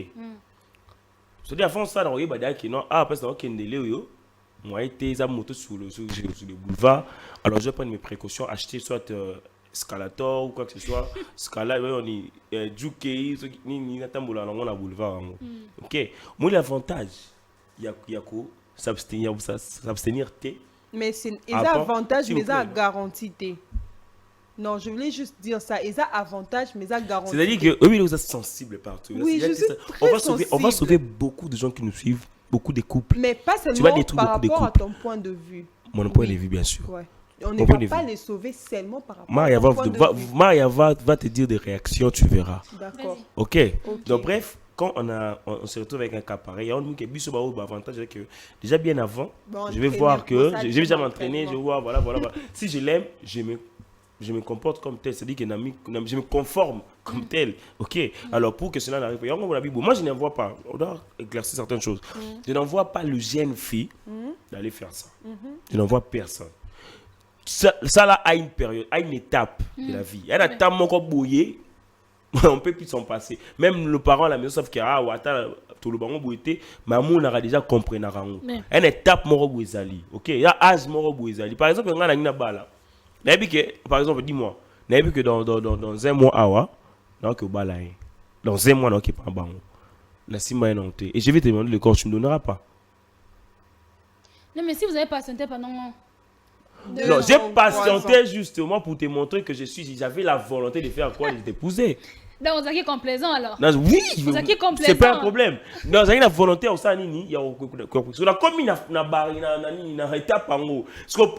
C'est-à-dire, avant ça, nous avons dit que non, après, c'est un délai. Moi, j'ai été moto sur le boulevard. Alors, je vais prendre mes précautions, acheter soit escalator ou quoi que ce soit. Scala, on est Juke, ni Natamboula, on a boulevard. Ok? Moi, l'avantage, il y a quoi? S'abstenir, Mais c'est un Avant, avantage, s'il vous mais ça plaît. garantie. Non, je voulais juste dire ça. Et ça avantage, mais ça garantie. C'est-à-dire que oui, vous êtes sensible partout. Oui, C'est-à-dire je que suis ça- très on va sauver sensible. beaucoup de gens qui nous suivent, beaucoup de couples. Mais pas vas seulement détruire par beaucoup de rapport à couples. ton point de vue. Mon point Oui. de vue, bien sûr. Ouais. On Mon ne point va de pas vue. les sauver seulement par rapport Maria à ton point de vue. Maria va te dire des réactions, tu verras. D'accord. Ok. Ok. Donc bref, quand on se retrouve avec un cas pareil, on nous dit que avantage c'est que déjà bien avant, Bon, je vais entraîner, voir que pour ça, je tu vais déjà vas m'entraîner, je vais entraînement. voir voilà. Si je l'aime, je me comporte comme tel, c'est-à-dire que je me conforme comme tel. Ok. Alors pour que cela n'arrive pas, moi je n'en vois pas. On doit éclaircir certaines choses. Je n'en vois pas le jeune fille d'aller faire ça. Je n'en vois personne. Ça là a une période, a une étape de la vie. Il y a un temps mon bouillé, on peut plus s'en passer. Même le parent à la maison savent que tout le bango bouillé, mais on a déjà compris na rango. Mais- Une étape mon bouillé. OK, il y a âge mon bouillé. Par exemple, on a une bala. Par exemple, dis-moi, n'avez que dans un mois awa, donc au bala. Dans un mois donc pas bango. La sima est noté et je vais te demander le corps tu me donneras pas. Non, mais si vous avez patienté pendant... Non, j'ai patienté justement pour te montrer que j'avais la volonté de faire quoi, de t'épouser. Donc, vous êtes complaisant alors. Non, oui, Vous êtes complaisant. c'est pas un problème. Non, j'ai la volonté au sein nini, il y a sur la commune na bari na étape en haut. Parce que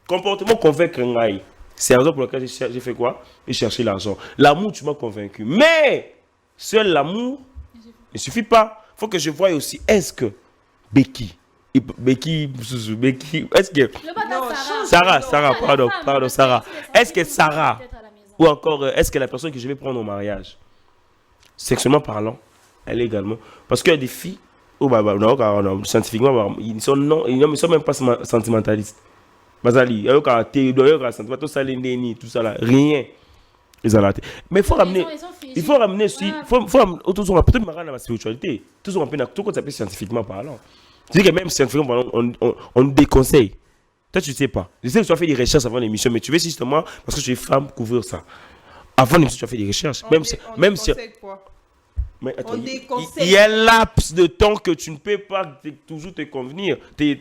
comportement convaincre ngai. C'est la raison pour laquelle j'ai fait quoi? J'ai cherché l'argent. L'amour, tu m'as convaincu. Mais seul l'amour ne suffit pas. Il faut que je voie aussi est-ce que Becky, est-ce que Le bâtard Non, Sarah. Sarah, Ah, pardon, la femme, Sarah. Est-ce que Sarah peut-être à la maison. ou encore est-ce que la personne que je vais prendre au mariage, sexuellement parlant, elle est également, parce qu'il y a des filles, non, scientifiquement, ils sont même pas sentimentalistes. Bazali, tout ça là, rien. Ils ont raté. Mais il faut ramener, Ils sont fichus. il faut ramener aussi, Ouais. faut ramener autour de peut-être marrer dans la spiritualité, tout ça un peu tout ça s'appelle scientifiquement parlant. C'est que même si on nous déconseille. Toi, tu ne sais pas. Je sais que tu as fait des recherches avant l'émission, mais tu veux justement, parce que tu es femme, couvrir ça. Avant l'émission, tu as fait des recherches. Même si. Quoi? Mais attends, On il déconseille. y a un laps de temps que tu ne peux pas toujours te convenir. T'es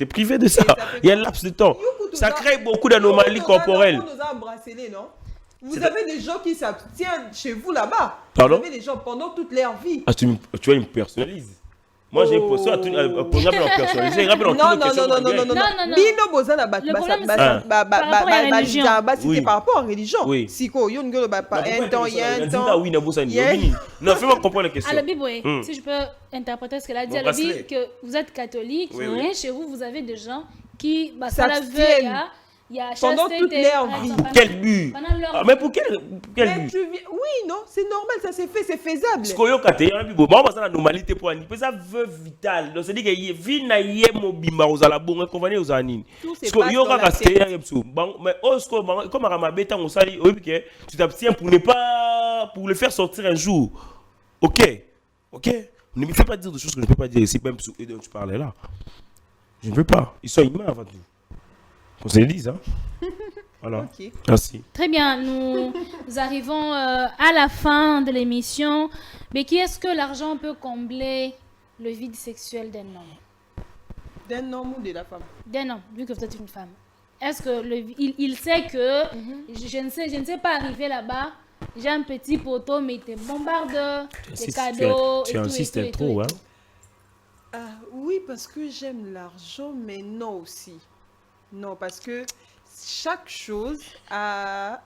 privé de ça. Il y a un laps de temps. Ça crée beaucoup d'anomalies corporelles. Nous a bracelé, non? Vous avez des gens qui s'abstiennent chez vous là-bas. Pardon? Vous avez des gens pendant toute leur vie. Ah, tu vois, il me personnalise. Moi, j'ai posé à personnaliser. Non. Bino boza na Le problème, c'est par rapport à la religion. Oui. Siko, yo ngolo ba Non, un temps, il y a un dis temps. là, oui, non, fais-moi comprendre la question. À la Bible, oui. Si je peux interpréter ce qu'elle a dit, Bon, à la Bible, bracelet. que vous êtes catholique, Oui, mais oui. chez vous, vous avez des gens qui, ça la S'abstiennent. veille, il y a Pendant chasteté, toute leur vie. Pour quel but? Pendant leur Mais pour quel Mais but? oui, non, c'est normal, ça s'est fait, c'est faisable. Parce que yo kate ya bibo ba basana normalité pour ani pesa veuve vitale donc c'est dire que vie na ye mobimba ozala bongo konvani ozanini Tout se parce que passe yo dans la kaka tête. steya yepso mais osko comme à beta on sali oui que tu t'abstiens pour ne pas pour le faire sortir un jour. OK ne me fais pas dire des choses que je ne peux pas dire ici même et dont tu parlais là. Je ne veux pas, ils sont humains avant tout. Qu'on se le dise hein. Voilà. Ok. Merci. Très bien, nous arrivons à la fin de l'émission. Mais qui est-ce que l'argent peut combler le vide sexuel d'un homme? D'un homme ou de la femme? D'un homme, vu que vous êtes une femme. Est-ce que il sait que je ne sais pas arriver là-bas, j'ai un petit poteau, mais il te bombarde des cadeaux. Tu insistes trop, hein? Oui, parce que j'aime l'argent, mais non aussi. Non, parce que chaque chose a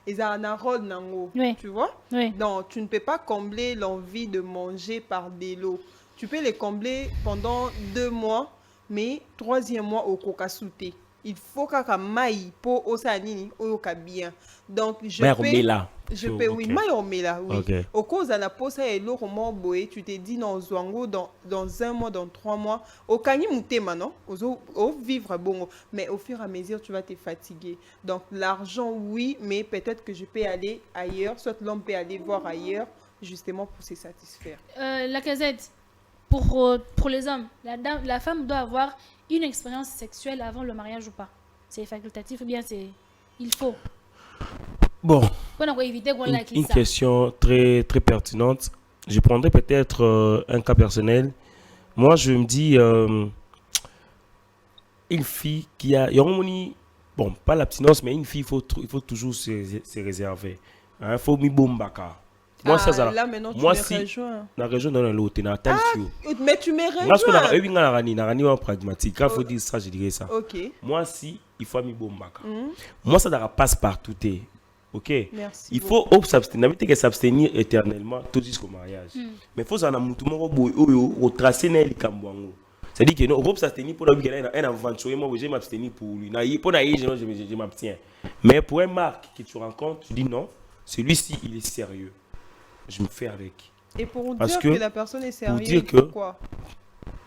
ils ont un rôle nango, Oui. tu vois? Oui. Donc, tu ne peux pas combler l'envie de manger par des lots. Tu peux les combler pendant 2 mois, mais 3e mois au coca sauté. Il faut que maï pour osanini oyoka bien. Donc je peux oui, maï omela oui. Okay. Au cause de la pose et l'eau boé, tu te dis non zwango dans 1 mois, dans 3 mois, au kani mutema non, au vivre bon, mais au fur et à mesure tu vas te fatiguer. Donc l'argent oui, mais peut-être que je peux aller ailleurs, soit l'homme peut aller voir ailleurs justement pour se satisfaire. La casette, pour les hommes, la femme doit avoir une expérience sexuelle avant le mariage ou pas? C'est facultatif ou bien il faut? Bon, Pour éviter qu'on une question très, très pertinente. Je prendrais peut-être un cas personnel. Moi, je me dis, une fille qui a... Bon, pas l'abstinence, mais une fille, il faut toujours se réserver. Il faut mi bombaka. Moi, ça, là, maintenant, tu moi, me si, rejoins. dans la région dans l'autre, dans la Mais tu me moi, ce qu'on a rejoins. pragmatique. Quand il faut dire ça, je dirais ça. Ok, Moi, si, il faut mi bombaka. Moi, ça doit passe partout. Ok? merci. Il faut s'abstenir éternellement tout jusqu'au mariage. Mais il faut retracer les cambouangos. C'est-à-dire que non, s'abstenir pour un aventurier, moi, je vais m'abstenir pour lui. Pour je m'abstiens. Mais pour un marque que tu rencontres, tu dis non, celui-ci, il est sérieux. Je me fais avec. Et pour Parce dire que la personne est sérieuse, dire que- pourquoi?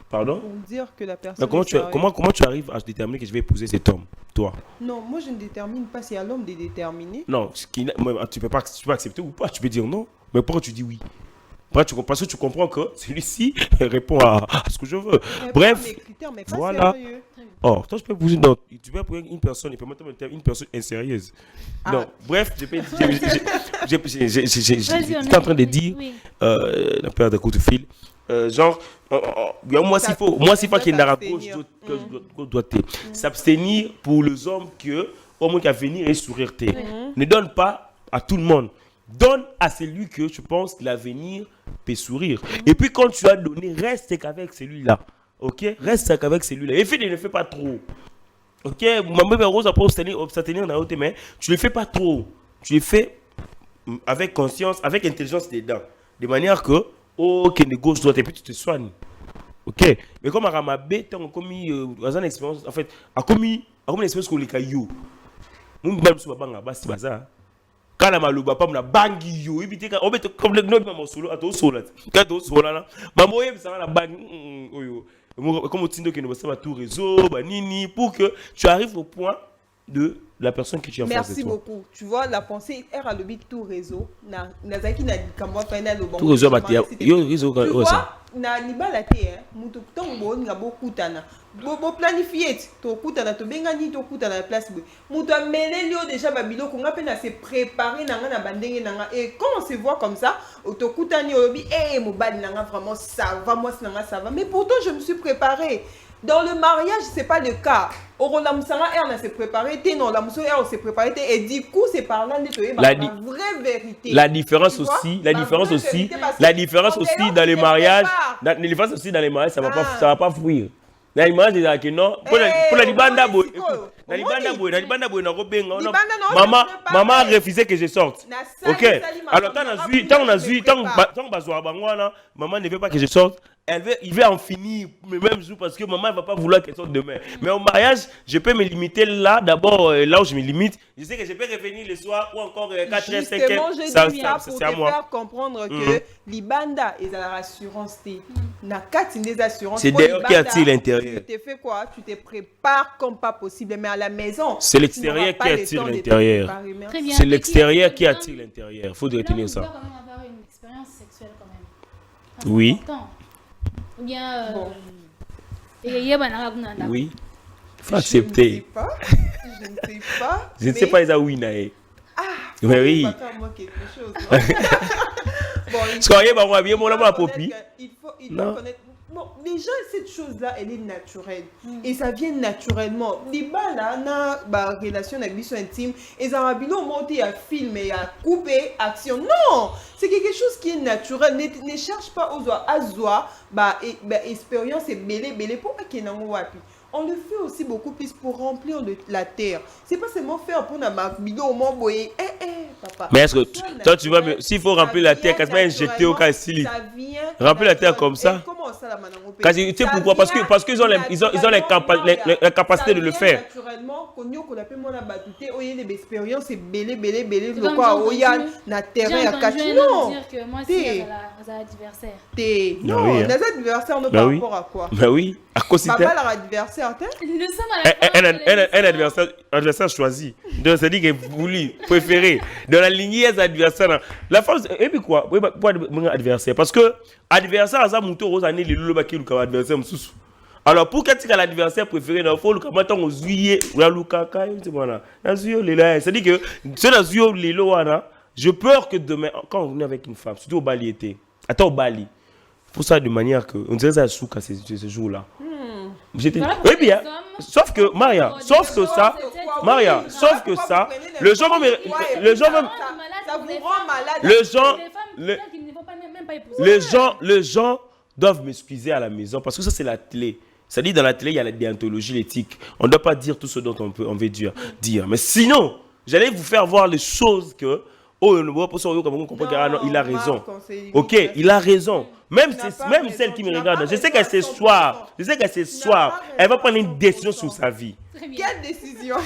Pardon? Pour dire que la Mais personne comment est tu sérieuse. arrives à déterminer que je vais épouser cet homme, toi? Non, moi je ne détermine pas, c'est à l'homme de déterminer. Non, tu peux accepter ou pas, tu peux dire non. Mais pourquoi tu dis oui? Parce que tu comprends que celui-ci répond à ce que je veux. Bref, Mes critères, mais pas voilà. sérieux. Oh, toi, tu peux épouser une personne, il peut mettre une personne insérieuse. Ah. Non, bref, j'étais en train de dire, Oui. la peur de coup de fil, genre, moi, s'il faut qu'il y ait une gauche, doit s'abstenir pour les hommes que, au moins, qu'à venir et sourire. Ne donne pas à tout le monde. Donne à celui que tu penses que l'avenir peut sourire. Et puis quand tu as donné, reste qu'avec celui-là. Ok? Reste qu'avec celui-là. Et puis ne le fais pas trop. Ok? Ma rose après s'abstenir dans l'autre main. Tu ne le fais pas trop. Tu le fais avec conscience, avec intelligence dedans. De manière que, ok, de gauche, droite, et puis tu te soignes. Ok? Mais comme à Ramabé, tu as commis une expérience, en fait, a commis une expérience qu'on les cailloux. Nous, même si on va basi baza. Quand la malouba pas na bangi yo ibite ka obete comme le no ma solo ato solo ka to solo la maman yeb ça la bangi oyo comme tindo que nous va tout réseau ba nini pour que tu arrives au point de la personne que tu as en face de toi. Merci beaucoup. Tu vois, la pensée est à l'objet tout réseau. Nazaki n'a dit comment faire le bon. Tout réseau ba yo réseau Tu vois, na libala te mutu ntongo boninga bokutana boplanifiye ti tokutana tobengani tokutana na place boye mutu ameleli oyo déjà babiloko nga mpe na se préparé nanga na bandenge nanga et quand on se voit comme ça tokutani olobi mobali nanga vraiment ça va mwasi nanga ça va mais pourtant je me suis préparé. Dans le mariage, c'est pas le cas. On s'est préparé, non, la on s'est préparé, et du coup, c'est par là que la vraie vérité. La différence aussi, la différence aussi dans les mariages, ça va pas fuir. Dans les mariages, non, pour la libanda boy, maman a refusé que je sorte. Ok. Alors maman ne veut pas que je sorte. Il veut en finir le même jour parce que maman ne va pas vouloir qu'elle sorte demain. Mais au mariage, je peux me limiter là. D'abord, là où je me limite, je sais que je peux revenir le soir ou encore 4 heures, 5 heures. Ça, pour te faire comprendre que l'Ibanda est à la rassurance. C'est d'ailleurs qui attire l'intérieur. Tu te fais quoi? Tu te prépares comme pas possible. Mais à la maison, c'est l'extérieur qui attire l'intérieur. C'est l'extérieur qui attire l'intérieur. Il faut retenir ça. On doit quand même avoir une expérience sexuelle quand même. Oui. Ou bien oui, il faut accepter. Je ne sais pas. Je ne sais pas, Isa Ouinae. Mais oui. Il faut connaître. Bon, déjà, cette chose-là, elle est naturelle. Et ça vient naturellement. Là, na relation avec biso intime, et ça va bien monter à filmer, à couper, action. Non! C'est quelque chose qui est naturel. Ne cherche pas aux oies, expérience et belé, pour qu'il y ait on le fait aussi beaucoup plus pour remplir la terre. C'est pas seulement faire pour la marque bidon au moins boyer. Papa. Mais est-ce que toi tu vois, s'il faut remplir la terre, qu'est-ce que injecter au cas sili? Remplir la terre comme ça. Comment ça la maintenant? Tu sais pourquoi? Parce qu'ils ont la capacité de le faire. Naturellement, qu'on appelle moi la batute, on y a des expériences et belé, le quoi, on y a na terrain à cacher. Non. Dire que moi c'est un adversaire. Non, les adversaires ne par rapport à quoi? Bah oui. À cause de leur adversaire. Un adversaire choisi. Donc, c'est dit que voulu, préféré. Dans la lignée des adversaires. La femme, et puis quoi? Pourquoi adversaire? Parce que adversaire, ça, mon tour aux années, les loulous qui ont adversaire. Alors, pour qu'est-ce que l'adversaire préféré, il faut le matin aux juillet, ou la loukaka, c'est-à-dire que c'est la juillet, les lois, je peur que demain, quand on est avec une femme, surtout au Bali été, attends au Bali, pour ça de manière que on dirait ça souk à ces jours-là. Oui bien, sauf que Maria, sauf que ça, le gens les gens doivent m'excuser à la maison parce que ça c'est la télé. C'est-à-dire dans la télé il y a la déontologie, l'éthique. On ne doit pas dire tout ce dont on veut dire. Mais sinon, j'allais vous faire voir les choses que il a raison. Ok, il a raison. Même celle qui me regarde, je sais qu'elle s'est soir, elle va prendre une décision sur sa vie. Quelle décision?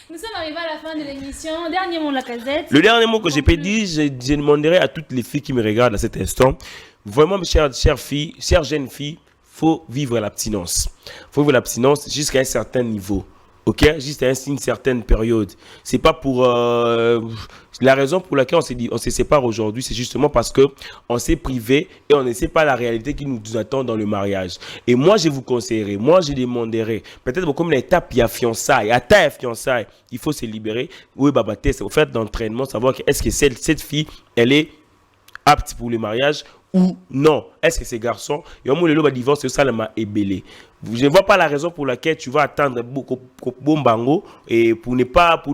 Nous sommes arrivés à la fin de l'émission. Dernier mot, la casette. Le dernier mot que j'ai pas dit, je demanderai à toutes les filles qui me regardent à cet instant, vraiment, chères filles, chères jeunes filles, faut vivre l'abstinence. Faut vivre l'abstinence jusqu'à un certain niveau. Ok, juste à une certaine période. C'est pas pour la raison pour laquelle on se sépare aujourd'hui, c'est justement parce que on s'est privé et on ne sait pas la réalité qui nous attend dans le mariage. Et moi, je vous conseillerais, moi, je demanderais, peut-être comme l'étape il y a fiançailles, à ta fiançailles, il faut se libérer. Oui, c'est au fait d'entraînement, savoir que est-ce que cette fille, elle est apte pour le mariage ou non. Est-ce que ces garçons, il y a un moment divorce, c'est ça le m'a ébélé. Je ne vois pas la raison pour laquelle tu vas attendre beaucoup bon bango et pour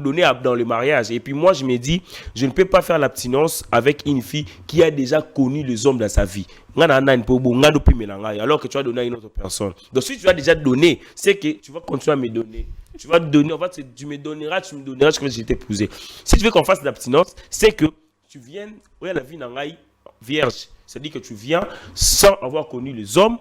donner dans le mariage. Et puis moi je me dis, je ne peux pas faire l'abstinence avec une fille qui a déjà connu les hommes dans sa vie. Alors que tu vas donner à une autre personne. Donc si tu as déjà donné, c'est que tu vas continuer à me donner. Tu vas donner, en fait, tu me donneras comme si j'étais épousé. Si tu veux qu'on fasse l'abstinence, c'est que tu viennes, la vie n'engaille vierge. C'est-à-dire que tu viens sans avoir connu les hommes.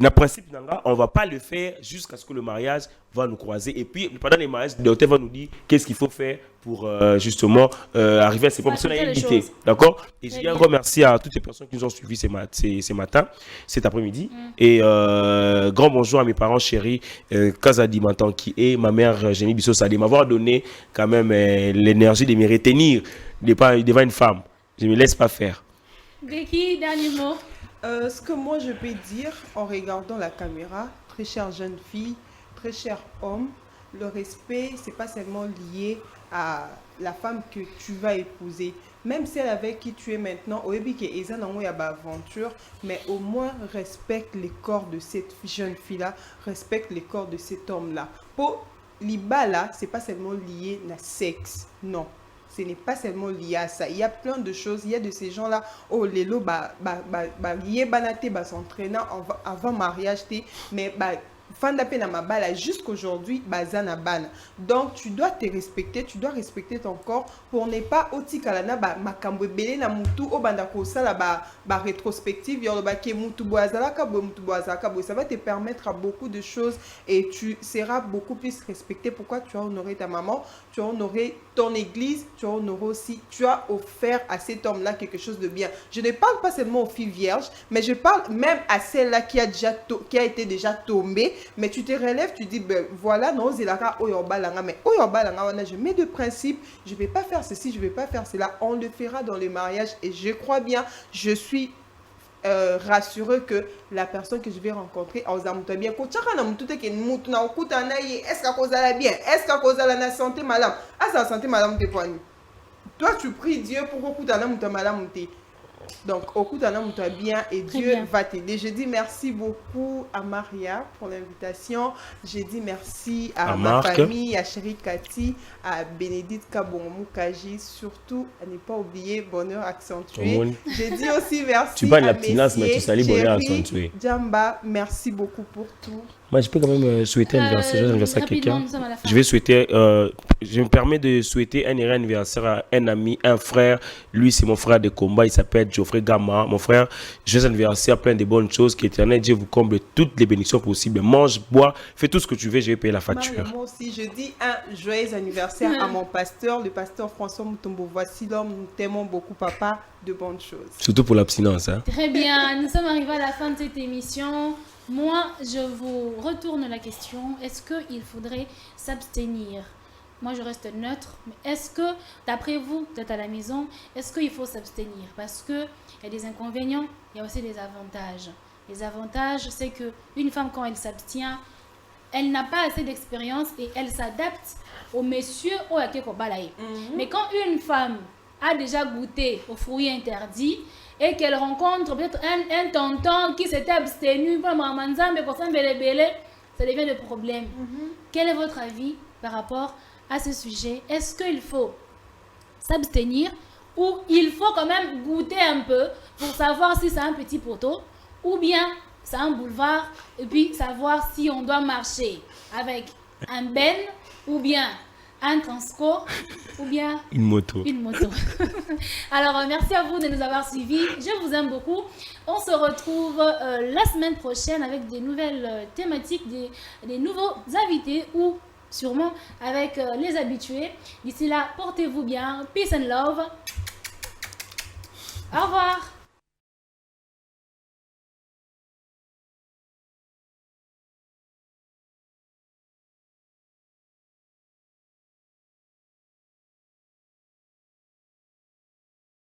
Le principe, on ne va pas le faire jusqu'à ce que le mariage va nous croiser. Et puis, pendant les mariages, le docteur va nous dire qu'est-ce qu'il faut faire pour justement arriver à ces propres invités. D'accord? Et je viens remercier à toutes les personnes qui nous ont suivis ce matin, cet après-midi. Et grand bonjour à mes parents chéris, Kazadi Mantanki et ma mère Jenny Bissot de m'avoir donné quand même l'énergie de me retenir devant une femme. Je ne me laisse pas faire. Becky, dernier mot. Ce que moi je peux dire en regardant la caméra, très chère jeune fille, très cher homme, le respect, c'est pas seulement lié à la femme que tu vas épouser. Même celle avec qui tu es maintenant, au début, il y a une aventure, mais au moins respecte les corps de cette jeune fille-là, respecte les corps de cet homme-là. Pour l'Ibala, c'est pas seulement lié à sexe, non. Ce n'est pas seulement lié à ça. Il y a plein de choses. Il y a de ces gens-là, oh, les lots, s'entraînant avant mariage, mais fin d'appel à ma balle jusqu'aujourd'hui, bazana ban. Donc, tu dois te respecter, tu dois respecter ton corps pour ne pas oti kalana makambo belé na mutu o banda ko sala rétrospective yolo ba ke mutu boazala ka bo mutu boazala ka bo, ça va te permettre à beaucoup de choses et tu seras beaucoup plus respecté. Pourquoi? Tu as honoré ta maman, tu as honoré ton église, tu as honoré aussi, tu as offert à cet homme-là quelque chose de bien. Je ne parle pas seulement aux filles vierges, mais je parle même à celle-là qui a été déjà tombée. Mais tu te relèves, tu dis, ben voilà, non, mais je mets de principe, je ne vais pas faire ceci, je ne vais pas faire cela. On le fera dans le mariage et je crois bien, je suis rassureux que la personne que je vais rencontrer, est-ce que la santé madame, la santé madame te poigne. Toi tu pries Dieu pour que tu madame. Donc, au coup d'un homme, tu as bien et Très Dieu bien. va t'aider. Je dis merci beaucoup à Maria pour l'invitation. Je dis merci à ma Marc. famille, à Chérie Cathy, à Bénédicte Kabongomou Kaji, surtout à ne pas oublier Bonheur Accentué. Tout le monde. Je dis aussi merci Tu parles à l'abstinence, mais tu Messier, salis Bonheur Chérie, Accentué. Djamba, merci beaucoup pour tout. Moi, je peux quand même souhaiter un anniversaire, joyeux anniversaire à Rapidement, quelqu'un. nous sommes à la fin. Je vais souhaiter, je me permets de souhaiter un heureux anniversaire à un ami, un frère. Lui, c'est mon frère de combat. Il s'appelle Geoffrey Gamma. Mon frère, joyeux anniversaire, plein de bonnes choses. Qu'Éternel Dieu vous comble toutes les bénédictions possibles. Mange, bois, fais tout ce que tu veux. Je vais payer la facture. Maria, moi aussi, je dis un joyeux anniversaire à mon pasteur, le pasteur François Moutombo. Voici l'homme, nous t'aimons beaucoup, papa. De bonnes choses. Surtout pour l'abstinence. Hein. Très bien, nous sommes arrivés à la fin de cette émission. Moi, je vous retourne la question. Est-ce qu'il faudrait s'abstenir? Moi, je reste neutre. Mais est-ce que, d'après vous, vous êtes à la maison, est-ce qu'il faut s'abstenir? Parce qu'il y a des inconvénients, il y a aussi des avantages. Les avantages, c'est qu'une femme, quand elle s'abstient, elle n'a pas assez d'expérience et elle s'adapte au monsieur ou à quelque balaye. Mais quand une femme a déjà goûté aux fruits interdits et qu'elle rencontre peut-être un tonton qui s'était abstenu, ça devient le problème. Quel est votre avis par rapport à ce sujet? Est-ce qu'il faut s'abstenir ou il faut quand même goûter un peu pour savoir si c'est un petit poteau ou bien c'est un boulevard et puis savoir si on doit marcher avec un ben ou bien un transco ou bien Une moto. une moto. Alors, merci à vous de nous avoir suivis. Je vous aime beaucoup. On se retrouve la semaine prochaine avec des nouvelles thématiques, des nouveaux invités ou sûrement avec les habitués. D'ici là, portez-vous bien. Peace and love. Au revoir.